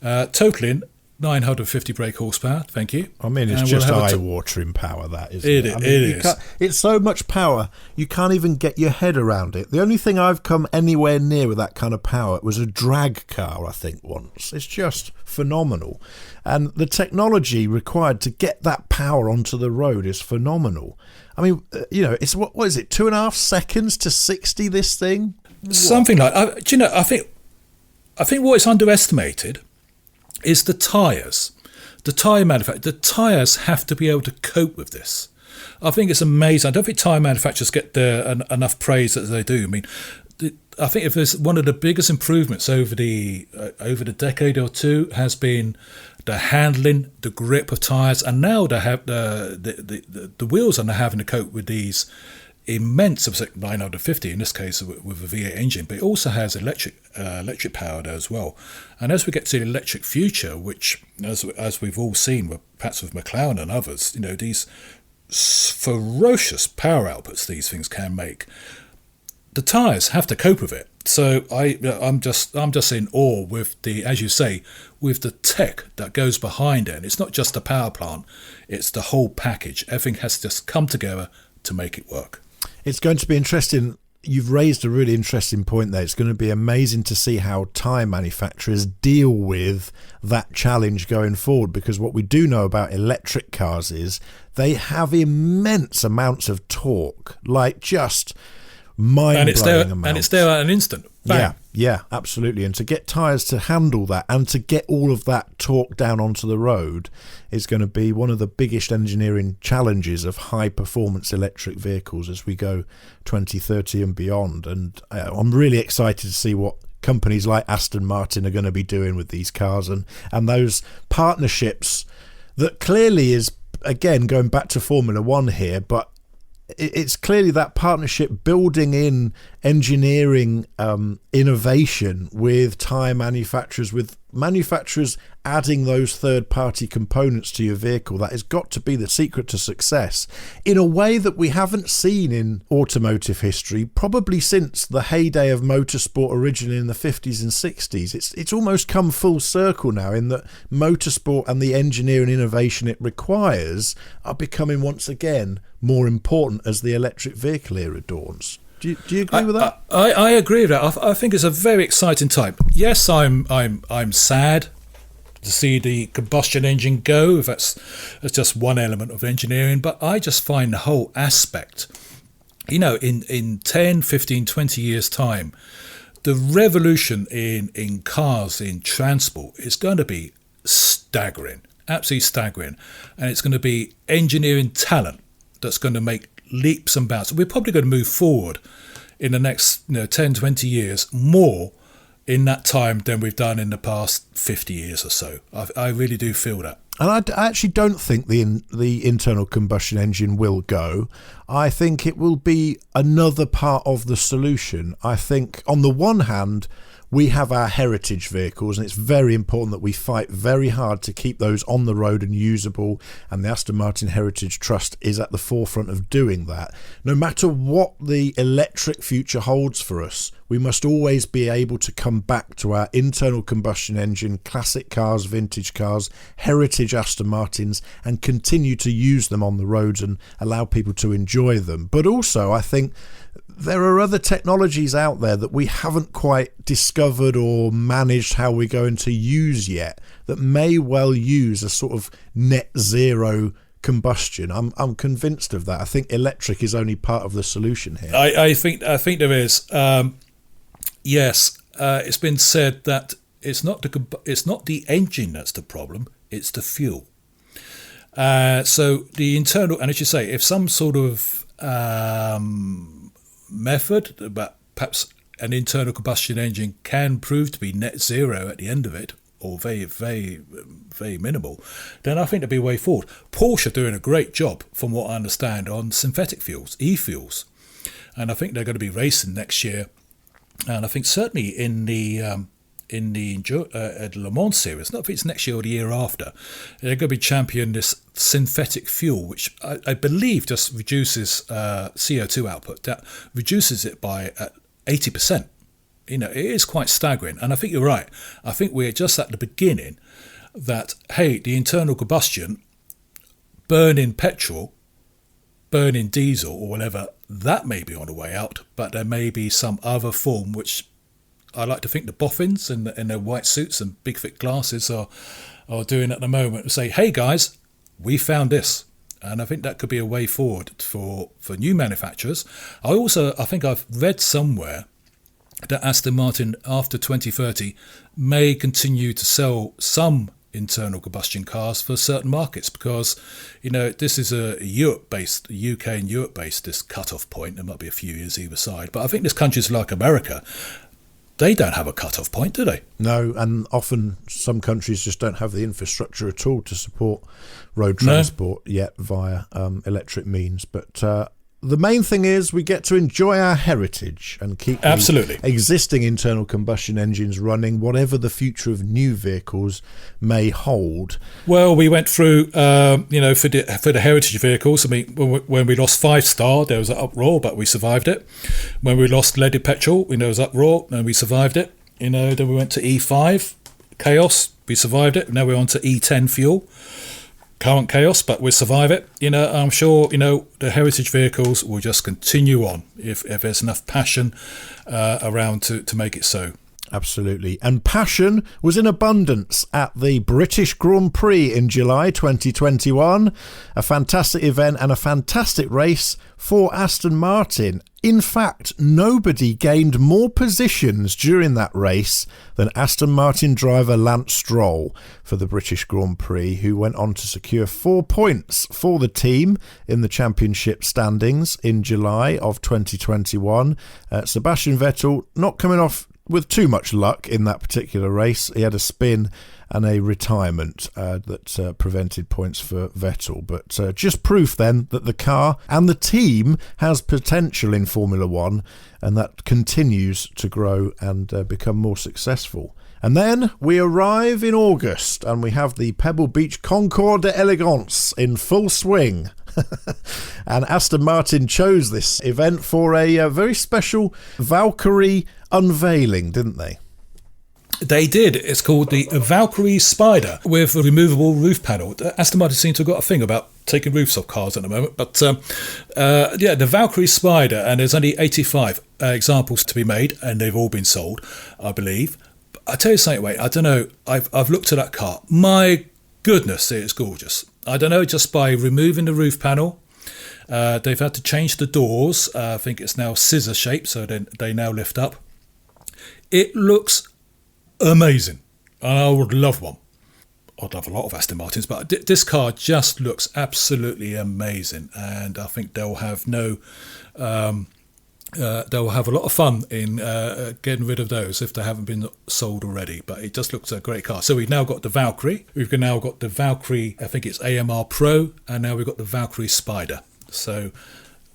totaling 950 brake horsepower, thank you. I mean, it's and just eye-watering power, that, isn't it? It is. It's so much power, you can't even get your head around it. The only thing I've come anywhere near with that kind of power was a drag car, I think, once. It's just phenomenal. And the technology required to get that power onto the road is phenomenal. I mean, it's what is it, 2.5 seconds to 60, this thing? Something like that. Do you know, I think what is underestimated is the tyres. The tyre manufacturer. The tyres have to be able to cope with this. I think it's amazing. I don't think tyre manufacturers get enough praise as they do. I mean, I think if there's one of the biggest improvements over the decade or two has been the handling, the grip of tyres, and now they have the wheels are now having to cope with these immense, 950 in this case with a V8 engine, but it also has electric power there as well. And as we get to the electric future, which as we've all seen, perhaps with McLaren and others, these ferocious power outputs these things can make, the tyres have to cope with it. So I'm just in awe with as you say, with the tech that goes behind it. And it's not just the power plant, it's the whole package. Everything has to just come together to make it work. It's going to be interesting. You've raised a really interesting point there. It's going to be amazing to see how tyre manufacturers deal with that challenge going forward, because what we do know about electric cars is they have immense amounts of torque, like just mind-blowing amounts. And it's there at an instant. Bang. Yeah, absolutely. And to get tyres to handle that and to get all of that torque down onto the road is going to be one of the biggest engineering challenges of high-performance electric vehicles as we go 2030 and beyond. And I'm really excited to see what companies like Aston Martin are going to be doing with these cars and those partnerships that clearly is, again, going back to Formula One here, but it's clearly that partnership building in engineering innovation with tyre manufacturers, with manufacturers adding those third-party components to your vehicle. That has got to be the secret to success in a way that we haven't seen in automotive history, probably since the heyday of motorsport originally in the 50s and 60s. It's almost come full circle now in that motorsport and the engineering innovation it requires are becoming once again more important as the electric vehicle era dawns. Do you agree with that? I agree with that. I think it's a very exciting time. Yes, I'm sad to see the combustion engine go. That's just one element of engineering, but I just find the whole aspect, in 10, 15, 20 years' time, the revolution in cars, in transport, is going to be staggering, absolutely staggering. And it's going to be engineering talent that's going to make leaps and bounds. We're probably going to move forward in the next 10, 20 years more in that time than we've done in the past 50 years or so. I really do feel that. And I actually don't think the internal combustion engine will go. I think it will be another part of the solution. I think on the one hand, we have our heritage vehicles, and it's very important that we fight very hard to keep those on the road and usable, and the Aston Martin Heritage Trust is at the forefront of doing that. No matter what the electric future holds for us, we must always be able to come back to our internal combustion engine, classic cars, vintage cars, heritage Aston Martins, and continue to use them on the roads and allow people to enjoy them. But also, I think there are other technologies out there that we haven't quite discovered or managed how we're going to use yet that may well use a sort of net zero combustion. I'm convinced of that. I think electric is only part of the solution here. I think there is. Yes, it's been said that it's not the engine that's the problem, it's the fuel. So the internal, and as you say, if some sort of method, but perhaps an internal combustion engine can prove to be net zero at the end of it, or very, very, very minimal, then I think there'll be a way forward. Porsche are doing a great job, from what I understand, on synthetic fuels, e-fuels. and I think they're going to be racing next year. And I think certainly in the Le Mans series, not if it's next year or the year after, they're going to be championing this synthetic fuel, which I believe just reduces CO2 output. That reduces it by 80%. It is quite staggering. And I think you're right. I think we're just at the beginning that, hey, the internal combustion, burning petrol, burning diesel or whatever, that may be on the way out, but there may be some other form, which I like to think the boffins in their white suits and big thick glasses are doing at the moment, and say, hey guys, we found this. And I think that could be a way forward for new manufacturers. I think I've read somewhere that Aston Martin after 2030 may continue to sell some internal combustion cars for certain markets, because this is a UK and Europe based this cut-off point. There might be a few years either side, but I think there's countries like America, they don't have a cut-off point, do they? No, and often some countries just don't have the infrastructure at all to support road transport yet via electric means. But the main thing is we get to enjoy our heritage and keep absolutely the existing internal combustion engines running, whatever the future of new vehicles may hold. Well, we went through, for the heritage vehicles. I mean, when we lost 5-star, there was an uproar, but we survived it. When we lost leaded petrol, there was uproar, and we survived it. Then we went to E5, chaos, we survived it. Now we're on to E10 fuel. Current chaos, but we'll survive it. I'm sure the heritage vehicles will just continue on if there's enough passion around to make it so. Absolutely. And passion was in abundance at the British Grand Prix in July 2021. A fantastic event and a fantastic race for Aston Martin. In fact, nobody gained more positions during that race than Aston Martin driver Lance Stroll for the British Grand Prix, who went on to secure 4 points for the team in the championship standings in July of 2021. Sebastian Vettel not coming off with too much luck in that particular race. He had a spin and a retirement that prevented points for Vettel. But just proof then that the car and the team has potential in Formula One, and that continues to grow and become more successful. And then we arrive in August and we have the Pebble Beach Concours d'Elegance in full swing. And Aston Martin chose this event for a very special Valkyrie unveiling, didn't they? They did. It's called the Valkyrie Spider with a removable roof panel. Aston Martin seem to have got a thing about taking roofs off cars at the moment. But the Valkyrie Spider, and there's only 85 examples to be made, and they've all been sold, I believe. I tell you something, wait, I don't know. I've looked at that car. My goodness, it's gorgeous. I don't know, just by removing the roof panel, they've had to change the doors. I think it's now scissor shaped, so they now lift up. It looks amazing, and I would love one. I'd love a lot of Aston Martins, but this car just looks absolutely amazing, and I think they'll have they'll have a lot of fun in getting rid of those if they haven't been sold already. But it just looks a great car. So we've now got the Valkyrie. We've now got the Valkyrie, I think it's AMR Pro, and now we've got the Valkyrie Spider. So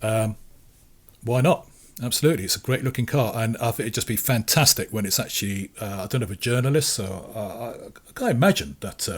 why not? Absolutely, it's a great looking car, and I think it'd just be fantastic when it's actually, I don't know if a journalist, so I can't imagine that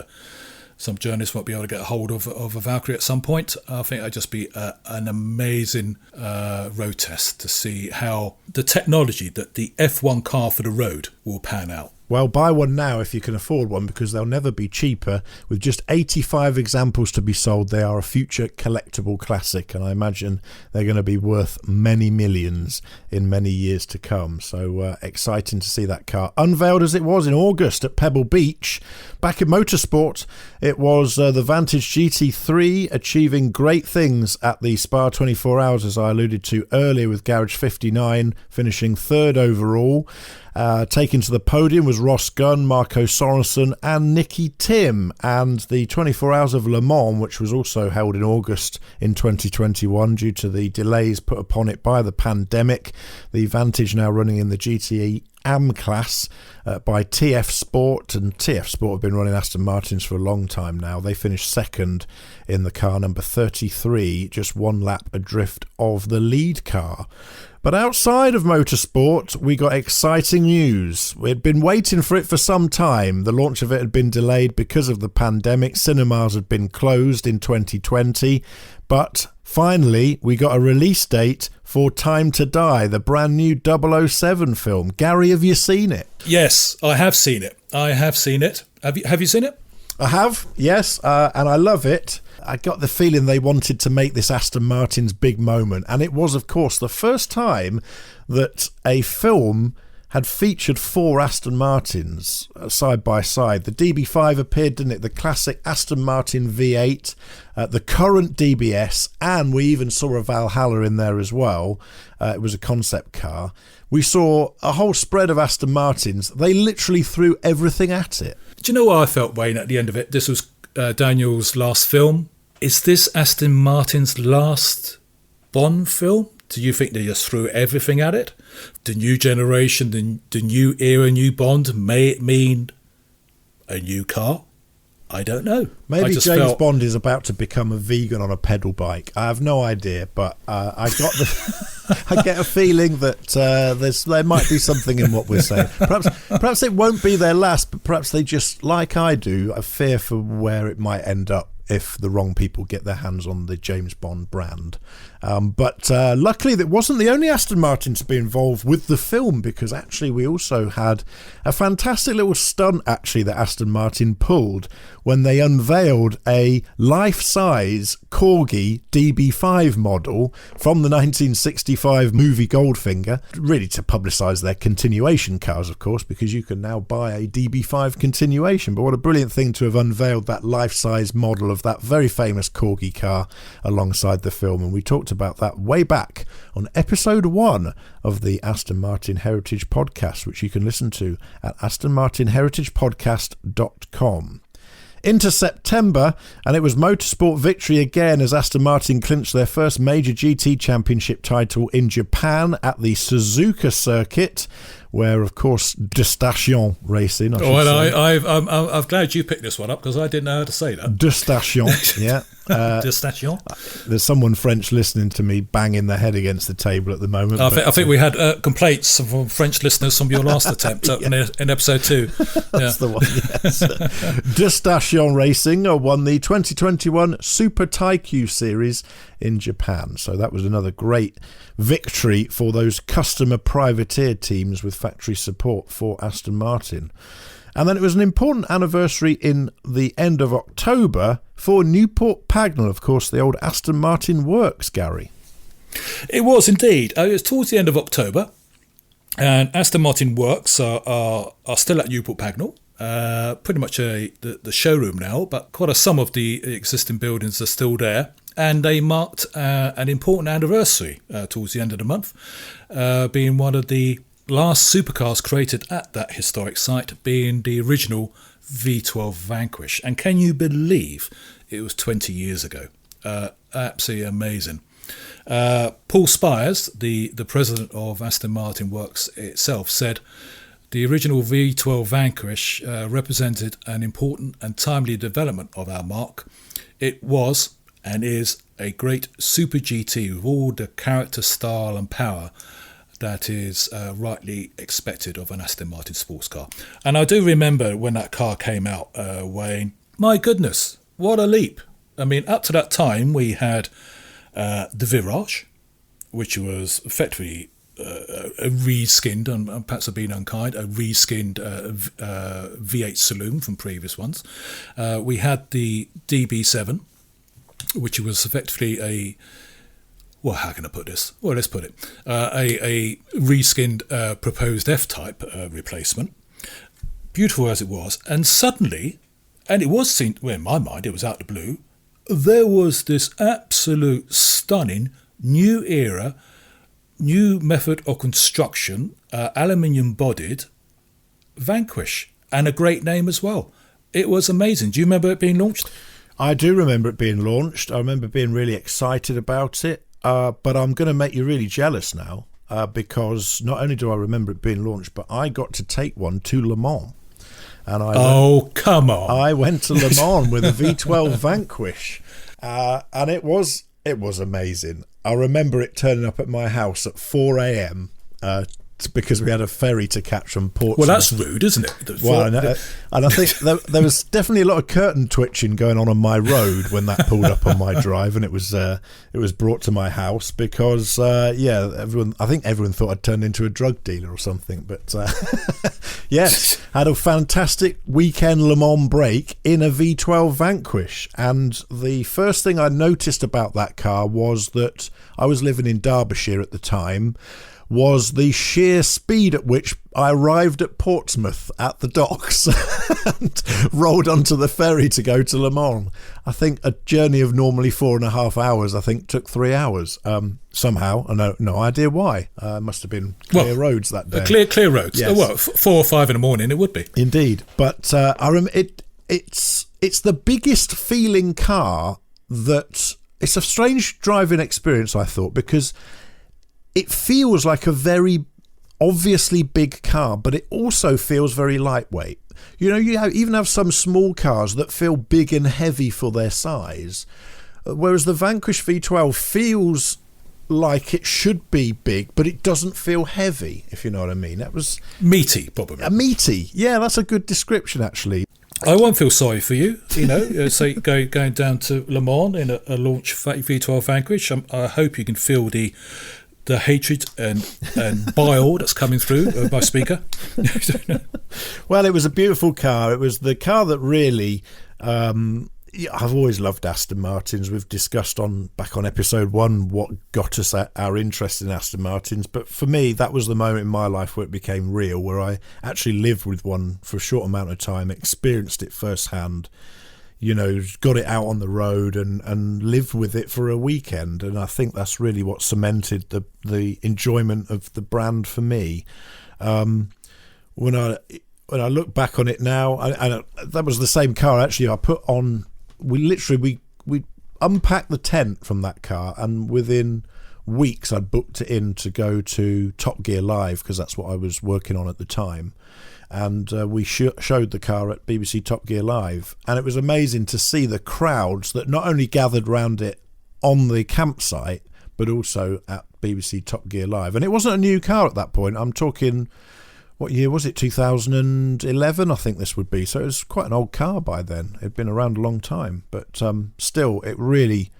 some journalists won't be able to get a hold of a Valkyrie at some point. I think it'd just be an amazing road test to see how the technology that the F1 car for the road will pan out. Well, buy one now if you can afford one, because they'll never be cheaper. With just 85 examples to be sold, they are a future collectible classic, and I imagine they're going to be worth many millions in many years to come. So exciting to see that car unveiled as it was in August at Pebble Beach. Back in motorsport, it was the Vantage GT3 achieving great things at the Spa 24 Hours, as I alluded to earlier, with Garage 59 finishing third overall. Taken to the podium was Ross Gunn, Marco Sorensen and Nicky Tim. And the 24 Hours of Le Mans, which was also held in August in 2021 due to the delays put upon it by the pandemic. The Vantage now running in the GTE AM class by TF Sport, and TF Sport have been running Aston Martins for a long time now. They finished second in the car number 33, just one lap adrift of the lead car. But outside of motorsport, we got exciting news. We'd been waiting for it for some time. The launch of it had been delayed because of the pandemic. Cinemas had been closed in 2020. But finally, we got a release date for Time to Die, the brand new 007 film. Gary, have you seen it? Yes, I have seen it. Have you seen it? I have, yes, and I love it. I got the feeling they wanted to make this Aston Martin's big moment, and it was, of course, the first time that a film had featured 4 Aston Martins side by side. The DB5 appeared, didn't it? The classic Aston Martin V8, the current DBS, and we even saw a Valhalla in there as well. It was a concept car. We saw a whole spread of Aston Martins. They literally threw everything at it. Do you know what I felt, Wayne, at the end of it? This was Daniel's last film. Is this Aston Martin's last Bond film? Do you think they just threw everything at it? The new generation, the new era, new Bond, may it mean a new car? I don't know. Maybe James Bond is about to become a vegan on a pedal bike. I have no idea, but I get a feeling that there might be something in what we're saying. Perhaps it won't be their last, but perhaps they just, like I do, a fear for where it might end up if the wrong people get their hands on the James Bond brand. But luckily, that wasn't the only Aston Martin to be involved with the film, because actually we also had a fantastic little stunt actually that Aston Martin pulled when they unveiled a life-size Corgi DB5 model from the 1965 movie Goldfinger, really to publicise their continuation cars, of course, because you can now buy a DB5 continuation. But what a brilliant thing to have unveiled that life-size model of that very famous Corgi car alongside the film. And we talked about that way back on episode 1 of the Aston Martin Heritage Podcast, which you can listen to at astonmartinheritagepodcast.com. Into September, and it was motorsport victory again as Aston Martin clinched their first major GT championship title in Japan at the Suzuka circuit, where, of course, Destation Racing. I'm glad you picked this one up because I didn't know how to say that. Destation, yeah. Destation. There's someone French listening to me banging their head against the table at the moment. I think we had complaints from French listeners from your last attempt in episode 2. That's the one, yes. Destation Racing won the 2021 Super Taikyu Series in Japan. So that was another great victory for those customer privateer teams with factory support for Aston Martin. And then it was an important anniversary in the end of October for Newport Pagnell, of course, the old Aston Martin works, Gary. It was indeed. It was towards the end of October, and Aston Martin works are still at Newport Pagnell. Pretty much the showroom now, but quite some of the existing buildings are still there. And they marked an important anniversary towards the end of the month, being one of the last supercars created at that historic site, being the original V12 Vanquish. And can you believe it was 20 years ago? Absolutely amazing. Paul Spires, the president of Aston Martin Works itself, said the original V12 Vanquish represented an important and timely development of our marque. It was and is a great super GT with all the character, style and power that is rightly expected of an Aston Martin sports car. And I do remember when that car came out, Wayne, my goodness, what a leap. I mean, up to that time we had the Virage, which was effectively a reskinned, and perhaps I've been unkind, a reskinned V8 saloon from previous ones. We had the DB7, which was effectively how can I put this? Well, let's put it. A reskinned proposed F-Type replacement. Beautiful as it was. And suddenly, and it was seen, well, in my mind, it was out of the blue, there was this absolute stunning new era new method of construction, aluminium bodied Vanquish, and a great name as well. It was amazing. Do you remember it being launched? I do remember it being launched. I remember being really excited about it. But I'm going to make you really jealous now, because not only do I remember it being launched, but I got to take one to Le Mans. And Come on! I went to Le Mans with a V12 Vanquish, and it was amazing. I remember it turning up at my house at 4 a.m. Because we had a ferry to catch from Portsmouth. Well, that's rude, isn't it? Well, and I think there was definitely a lot of curtain twitching going on my road when that pulled up on my drive, and it was brought to my house because I think everyone thought I'd turned into a drug dealer or something. But yes, had a fantastic weekend Le Mans break in a V12 Vanquish, and the first thing I noticed about that car was that I was living in Derbyshire at the time. Was the sheer speed at which I arrived at Portsmouth at the docks and rolled onto the ferry to go to Le Mans. I think a journey of normally 4.5 hours, I think, took 3 hours. Somehow, I know no idea why. Must have been clear roads that day. Clear roads. Yes. 4 or 5 in the morning, it would be. Indeed, but I remember it's the biggest feeling car that it's a strange driving experience. I thought because it feels like a very obviously big car, but it also feels very lightweight. You know, you even have some small cars that feel big and heavy for their size, whereas the Vanquish V12 feels like it should be big, but it doesn't feel heavy, if you know what I mean. That was meaty, probably. Meaty, yeah, that's a good description, actually. I won't feel sorry for you, say going down to Le Mans in a launch V12 Vanquish. I hope you can feel the hatred and bile that's coming through my speaker. Well, it was a beautiful car. It was the car that really I've always loved Aston Martins. We've discussed back on episode 1 what got us our interest in Aston Martins, but for me that was the moment in my life where it became real, where I actually lived with one for a short amount of time, experienced it firsthand, got it out on the road and lived with it for a weekend. And I think that's really what cemented the enjoyment of the brand for me. When I look back on it now, and that was the same car actually I put on. We unpacked the tent from that car, and within weeks I'd booked it in to go to Top Gear Live, because that's what I was working on at the time. And we showed the car at BBC Top Gear Live, and it was amazing to see the crowds that not only gathered round it on the campsite, but also at BBC Top Gear Live. And it wasn't a new car at that point. I'm talking, what year was it? 2011, I think this would be. So it was quite an old car by then. It'd been around a long time, but still, it really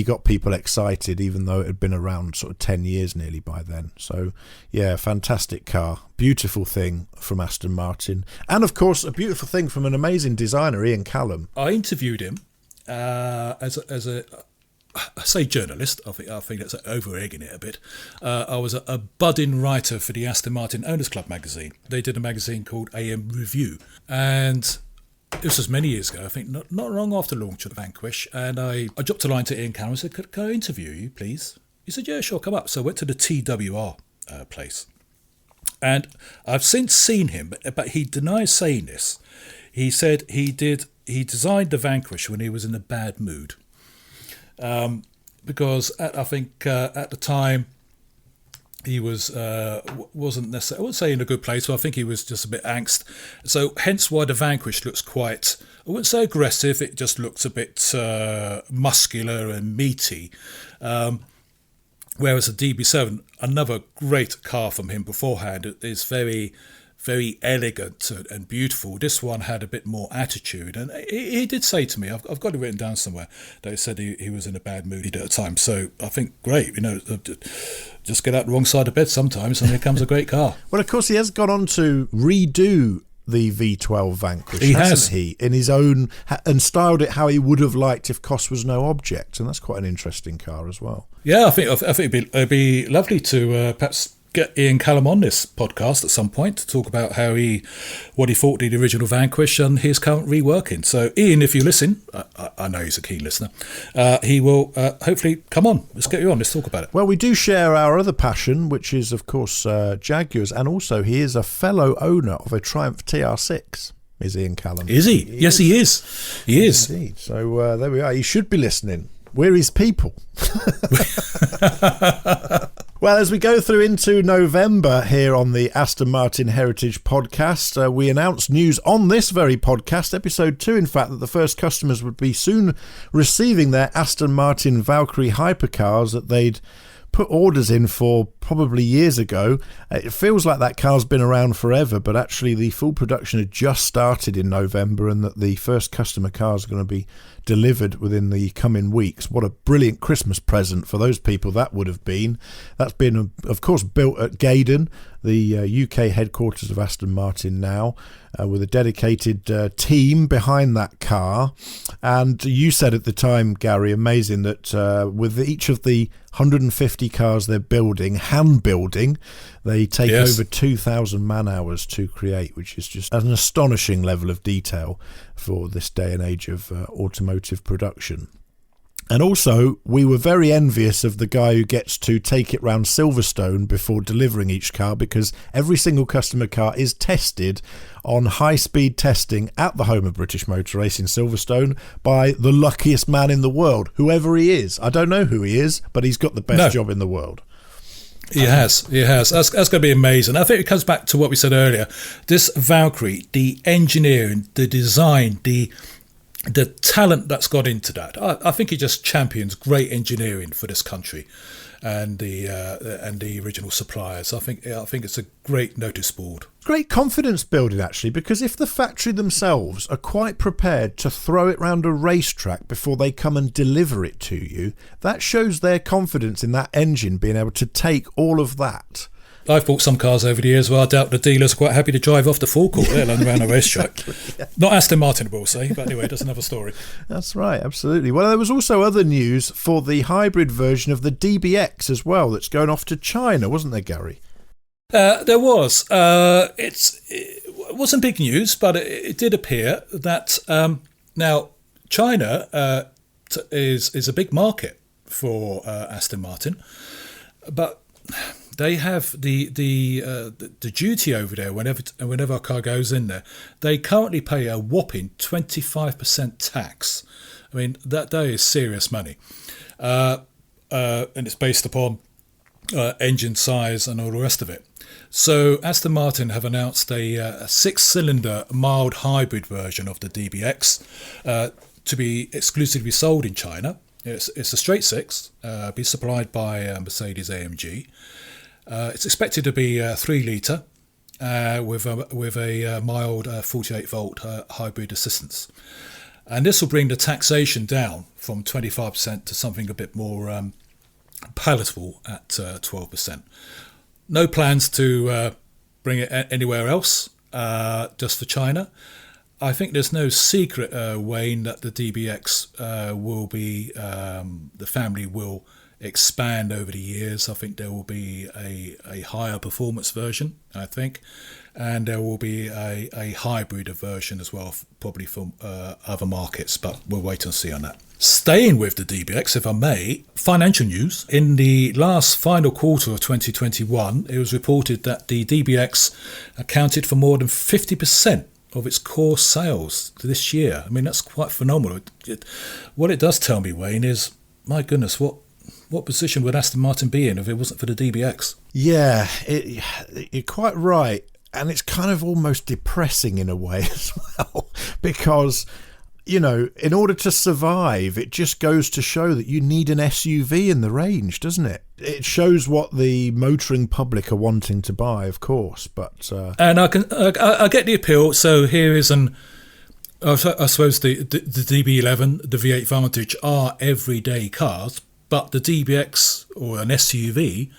got people excited, even though it had been around sort of 10 years nearly by then. So, yeah, fantastic car. Beautiful thing from Aston Martin. And, of course, a beautiful thing from an amazing designer, Ian Callum. I interviewed him as a I say journalist. I think that's over-egging it a bit. I was a budding writer for the Aston Martin Owners Club magazine. They did a magazine called AM Review. And this was many years ago, I think, not long after the launch of the Vanquish, and I dropped a line to Ian Callum and said, could I interview you, please? He said, yeah, sure, come up. So I went to the TWR place. And I've since seen him, but he denies saying this. He said he designed the Vanquish when he was in a bad mood. Because I think at the time, he wasn't necessarily, I wouldn't say in a good place, but I think he was just a bit angst. So hence why the Vanquish looks quite, I wouldn't say aggressive, it just looks a bit muscular and meaty. Whereas the DB7, another great car from him beforehand, is very, very elegant and beautiful. This one had a bit more attitude, and he did say to me, I've got it written down somewhere, that he said he was in a bad mood at the time. So I think, great, just get out the wrong side of bed sometimes and here comes a great car. Well, of course, he has gone on to redo the V12 Vanquish, hasn't he? In his own, and styled it how he would have liked if cost was no object, and that's quite an interesting car as well. Yeah, I think it'd be lovely to perhaps get Ian Callum on this podcast at some point to talk about what he thought of the original Vanquish and his current reworking. So, Ian, if you listen, I know he's a keen listener, he will hopefully come on. Let's get you on. Let's talk about it. Well, we do share our other passion, which is, of course, Jaguars, and also he is a fellow owner of a Triumph TR6. Is Ian Callum? Is he? Yes, he is. He is. Indeed. So there we are. He should be listening. We're his people. Well, as we go through into November here on the Aston Martin Heritage podcast, we announced news on this very podcast, episode 2, in fact, that the first customers would be soon receiving their Aston Martin Valkyrie hypercars that they'd put orders in for probably years ago. It feels like that car's been around forever, but actually the full production had just started in November, and that the first customer cars are going to be delivered within the coming weeks. What a brilliant Christmas present for those people that would have been. That's been, of course, built at Gaydon, the UK headquarters of Aston Martin now, with a dedicated team behind that car. And you said at the time, Gary, amazing that with each of the 150 cars they're building, hand building, they take over 2,000 man hours to create, which is just an astonishing level of detail for this day and age of automotive production. And also, we were very envious of the guy who gets to take it round Silverstone before delivering each car, because every single customer car is tested on high-speed testing at the home of British Motor Race in Silverstone by the luckiest man in the world, whoever he is. I don't know who he is, but he's got the best job in the world. He has. That's going to be amazing. I think it comes back to what we said earlier. This Valkyrie, the engineering, the design, the talent that's got into that, I think he just champions great engineering for this country, and the original suppliers. I think it's a great notice board. Great confidence building, actually, because if the factory themselves are quite prepared to throw it round a racetrack before they come and deliver it to you, that shows their confidence in that engine being able to take all of that. I've bought some cars over the years where I doubt the dealers are quite happy to drive off the forecourt, let alone around a racetrack. Exactly, yeah. Not Aston Martin, I will say, but anyway, that's another story. That's right, absolutely. Well, there was also other news for the hybrid version of the DBX as well that's going off to China, wasn't there, Gary? There was. It wasn't big news, but it did appear that now China is a big market for Aston Martin, but they have the duty over there whenever a car goes in there. They currently pay a whopping 25% tax. I mean, that is serious money, and it's based upon engine size and all the rest of it. So Aston Martin have announced a 6-cylinder mild hybrid version of the DBX to be exclusively sold in China. It's a straight 6, be supplied by Mercedes-AMG. It's expected to be 3 litre with a mild 48-volt hybrid assistance. And this will bring the taxation down from 25% to something a bit more palatable at 12%. No plans to bring it anywhere else, just for China. I think there's no secret, Wayne, that the DBX will be, the family will expand over the years. I think there will be a higher performance version, I think, and there will be a hybrid version as well, probably from other markets, but we'll wait and see on that. Staying with the DBX, if I may, financial news. In the last final quarter of 2021, it was reported that the DBX accounted for more than 50% of its core sales this year. I mean, that's quite phenomenal. What it does tell me, Wayne, is, my goodness, what position would Aston Martin be in if it wasn't for the DBX? Yeah, you're quite right. And it's kind of almost depressing in a way as well, because, you know, in order to survive, it just goes to show that you need an SUV in the range, doesn't it? It shows what the motoring public are wanting to buy, of course, but... And I get the appeal. So here is I suppose the DB11, the V8 Vantage are everyday cars, but the DBX, or an SUV,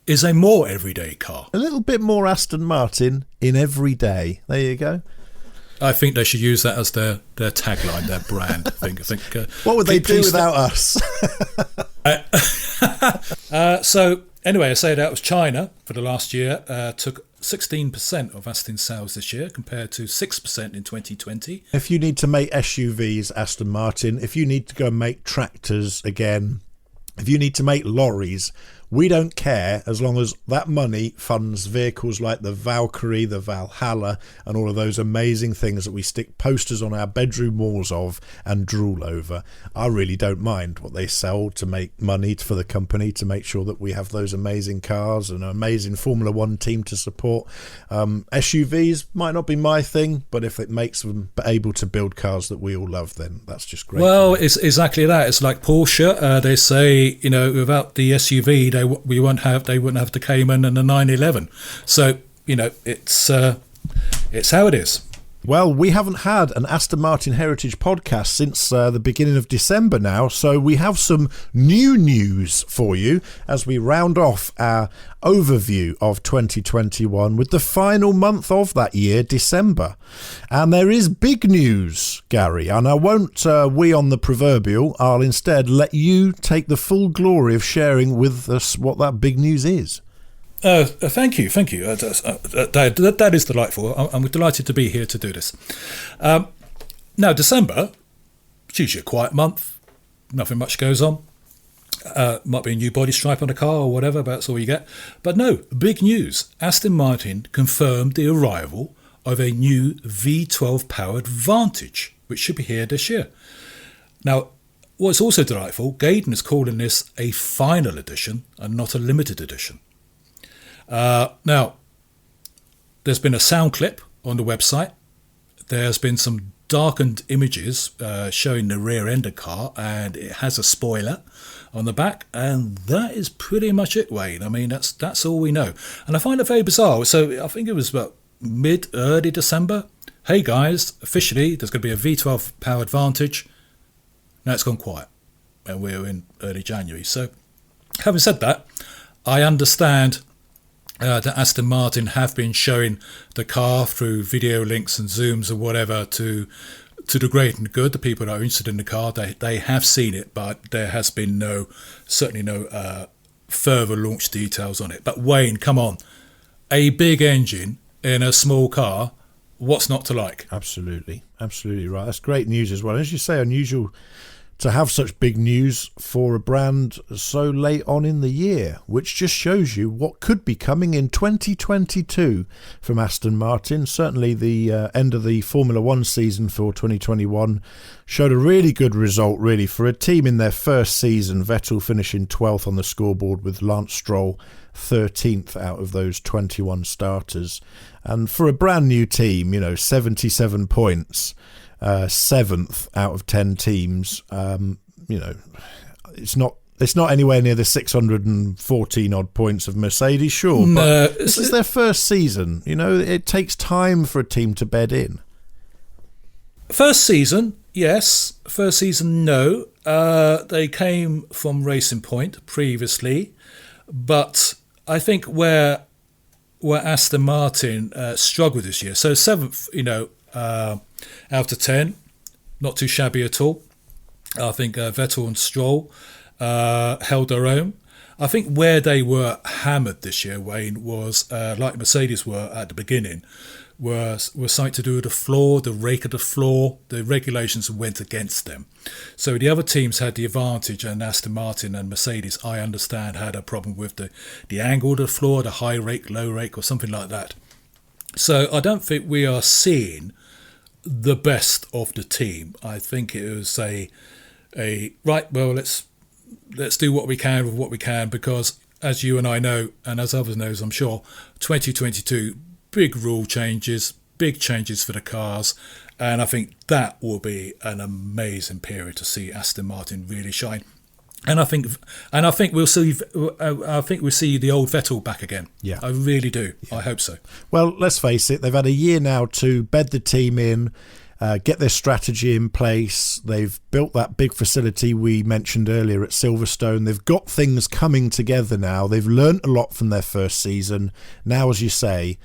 is a more everyday car. A little bit more Aston Martin in every day. There you go. I think they should use that as their tagline, their brand. I think. What would they do without us? So Anyway, I say that was China for the last year, took 16% of Aston's sales this year compared to 6% in 2020. If you need to make SUVs, Aston Martin, if you need to go and make tractors again, if you need to make lorries, we don't care as long as that money funds vehicles like the Valkyrie, the Valhalla, and all of those amazing things that we stick posters on our bedroom walls of and drool over. I really don't mind what they sell to make money for the company, to make sure that we have those amazing cars and an amazing Formula One team to support. SUVs might not be my thing, but if it makes them able to build cars that we all love, then that's just great. Well, it's exactly that. It's like Porsche. They say, without the SUV, they wouldn't have the Cayman and the 911. So it's how it is. Well, we haven't had an Aston Martin Heritage podcast since the beginning of December now, so we have some new news for you as we round off our overview of 2021 with the final month of that year, December. And there is big news, Gary, and I won't we on the proverbial. I'll instead let you take the full glory of sharing with us what that big news is. Thank you. That is delightful. I'm delighted to be here to do this. Now, December, it's usually a quiet month. Nothing much goes on. Might be a new body stripe on a car or whatever, but that's all you get. But no, big news. Aston Martin confirmed the arrival of a new V12 powered Vantage, which should be here this year. Now, what's also delightful, Gaydon is calling this a final edition and not a limited edition. Now, there's been a sound clip on the website. There's been some darkened images showing the rear end of the car, and it has a spoiler on the back, and that is pretty much it, Wayne. I mean, that's all we know. And I find it very bizarre. So I think it was about early December. Hey guys, officially there's going to be a V12 powered Vantage. Now it's gone quiet, and we're in early January. So having said that, I understand that Aston Martin have been showing the car through video links and zooms or whatever to the great and good. The people that are interested in the car, they have seen it, but there has been certainly no further launch details on it. But Wayne, come on, a big engine in a small car, what's not to like? Absolutely right. That's great news as well. As you say, unusual to have such big news for a brand so late on in the year, which just shows you what could be coming in 2022 from Aston Martin. Certainly the end of the Formula One season for 2021 showed a really good result, really, for a team in their first season. Vettel finishing 12th on the scoreboard with Lance Stroll 13th out of those 21 starters. And for a brand new team, 77 points. 7th out of 10 teams. It's not anywhere near the 614 odd points of Mercedes, sure, but this is their first season. It takes time for a team to bed in. First season, yes. First season, no. They came from Racing Point previously, but I think where Aston Martin struggled this year. So 7th, out of 10, not too shabby at all. I think Vettel and Stroll held their own. I think where they were hammered this year, Wayne, was like Mercedes were at the beginning, was something to do with the floor, the rake of the floor. The regulations went against them. So the other teams had the advantage, and Aston Martin and Mercedes, I understand, had a problem with the angle of the floor, the high rake, low rake, or something like that. So I don't think we are seeing the best of the team. I think it was a right, well, let's do what we can with what we can, because as you and I know, and as others knows, I'm sure, 2022, big rule changes, big changes for the cars, and I think that will be an amazing period to see Aston Martin really shine. And I think we'll see. I think we'll see the old Vettel back again. Yeah, I really do. Yeah. I hope so. Well, let's face it. They've had a year now to bed the team in, get their strategy in place. They've built that big facility we mentioned earlier at Silverstone. They've got things coming together now. They've learnt a lot from their first season. Now, as you say,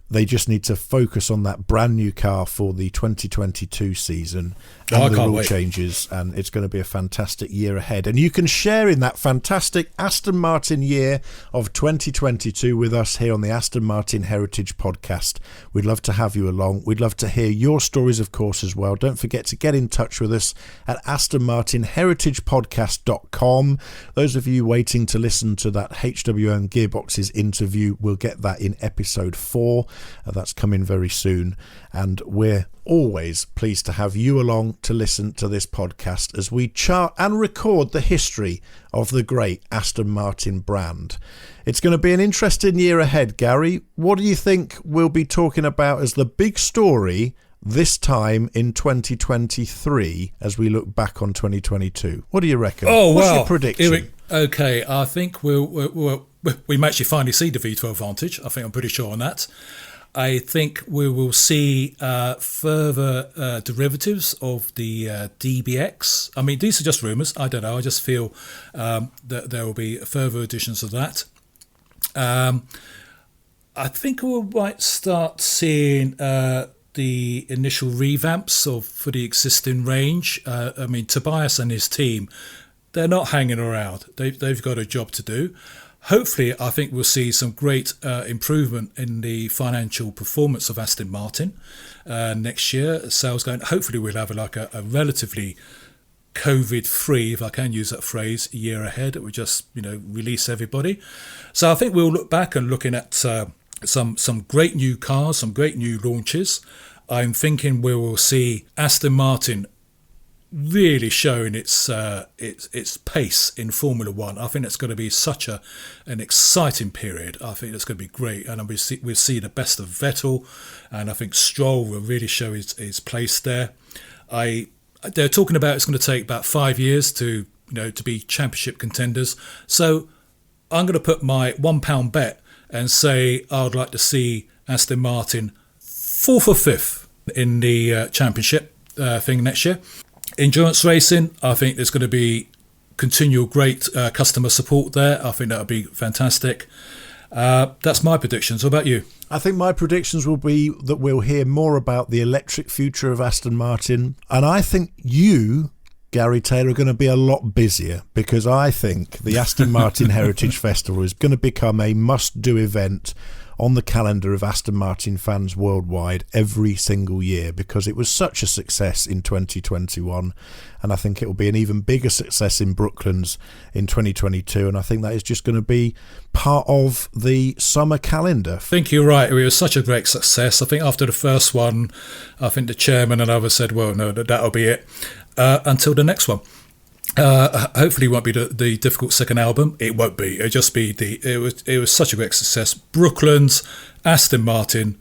they just need to focus on that brand new car for the 2022 season. and I the can't rule wait. changes, and it's going to be a fantastic year ahead. And you can share in that fantastic Aston Martin year of 2022 with us here on the Aston Martin Heritage Podcast. We'd love to have you along. We'd love to hear your stories, of course, as well. Don't forget to get in touch with us at astonmartinheritagepodcast.com. Those of you waiting to listen to that HWM Gearboxes interview, we'll get that in episode 4. That's coming very soon. And we're always pleased to have you along to listen to this podcast as we chart and record the history of the great Aston Martin brand. It's going to be an interesting year ahead, Gary. What do you think we'll be talking about as the big story this time in 2023 as we look back on 2022? What do you reckon? What's your prediction? Okay, I think we may actually finally see the V12 Vantage. I think I'm pretty sure on that. I think we will see further derivatives of the DBX. I mean, these are just rumours. I don't know. I just feel that there will be further additions of that. I think we might start seeing the initial revamps for the existing range. I mean, Tobias and his team, they're not hanging around. They've got a job to do. Hopefully, I think we'll see some great improvement in the financial performance of Aston Martin next year. Sales going. Hopefully, we'll have a relatively COVID-free, if I can use that phrase, year ahead. It will just release everybody. So I think we'll look back and looking at some great new cars, some great new launches. I'm thinking we will see Aston Martin really showing its pace in Formula One. I think it's going to be such an exciting period. I think it's going to be great, and we'll see the best of Vettel, and I think Stroll will really show his place there. They're talking about it's going to take about 5 years to be championship contenders. So I'm going to put my £1 bet and say I would like to see Aston Martin 4th or 5th in the championship thing next year. Endurance racing, I think there's going to be continual great customer support there. I think that would be fantastic. That's my predictions. What about you? I think my predictions will be that we'll hear more about the electric future of Aston Martin. And I think you, Gary Taylor, are going to be a lot busier, because I think the Aston Martin Heritage Festival is going to become a must-do event on the calendar of Aston Martin fans worldwide every single year, because it was such a success in 2021, and I think it will be an even bigger success in Brooklands in 2022, and I think that is just going to be part of the summer calendar. I think you're right. It was such a great success. I think after the first one, I think the chairman and others said, well, no, that'll be it until the next one. Hopefully it won't be the difficult second album. It won't be. It'll just be it was such a great success. Brooklands, Aston Martin,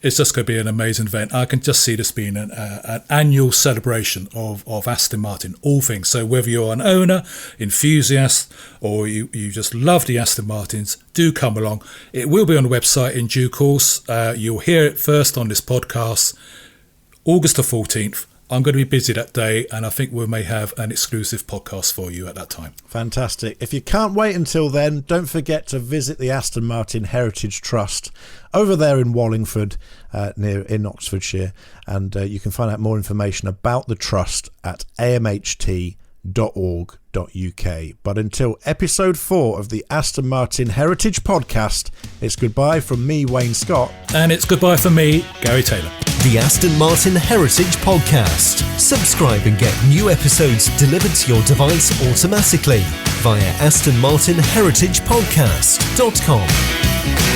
it's just going to be an amazing event. I can just see this being an annual celebration of Aston Martin, all things. So whether you're an owner, enthusiast, or you just love the Aston Martins, do come along. It will be on the website in due course. You'll hear it first on this podcast, August the 14th. I'm going to be busy that day, and I think we may have an exclusive podcast for you at that time. Fantastic. If you can't wait until then, don't forget to visit the Aston Martin Heritage Trust over there in Wallingford, in Oxfordshire, and you can find out more information about the trust at amht.org.uk. But until episode 4 of the Aston Martin Heritage Podcast, it's goodbye from me, Wayne Scott. And it's goodbye from me, Gary Taylor. The Aston Martin Heritage Podcast. Subscribe and get new episodes delivered to your device automatically via astonmartinheritagepodcast.com.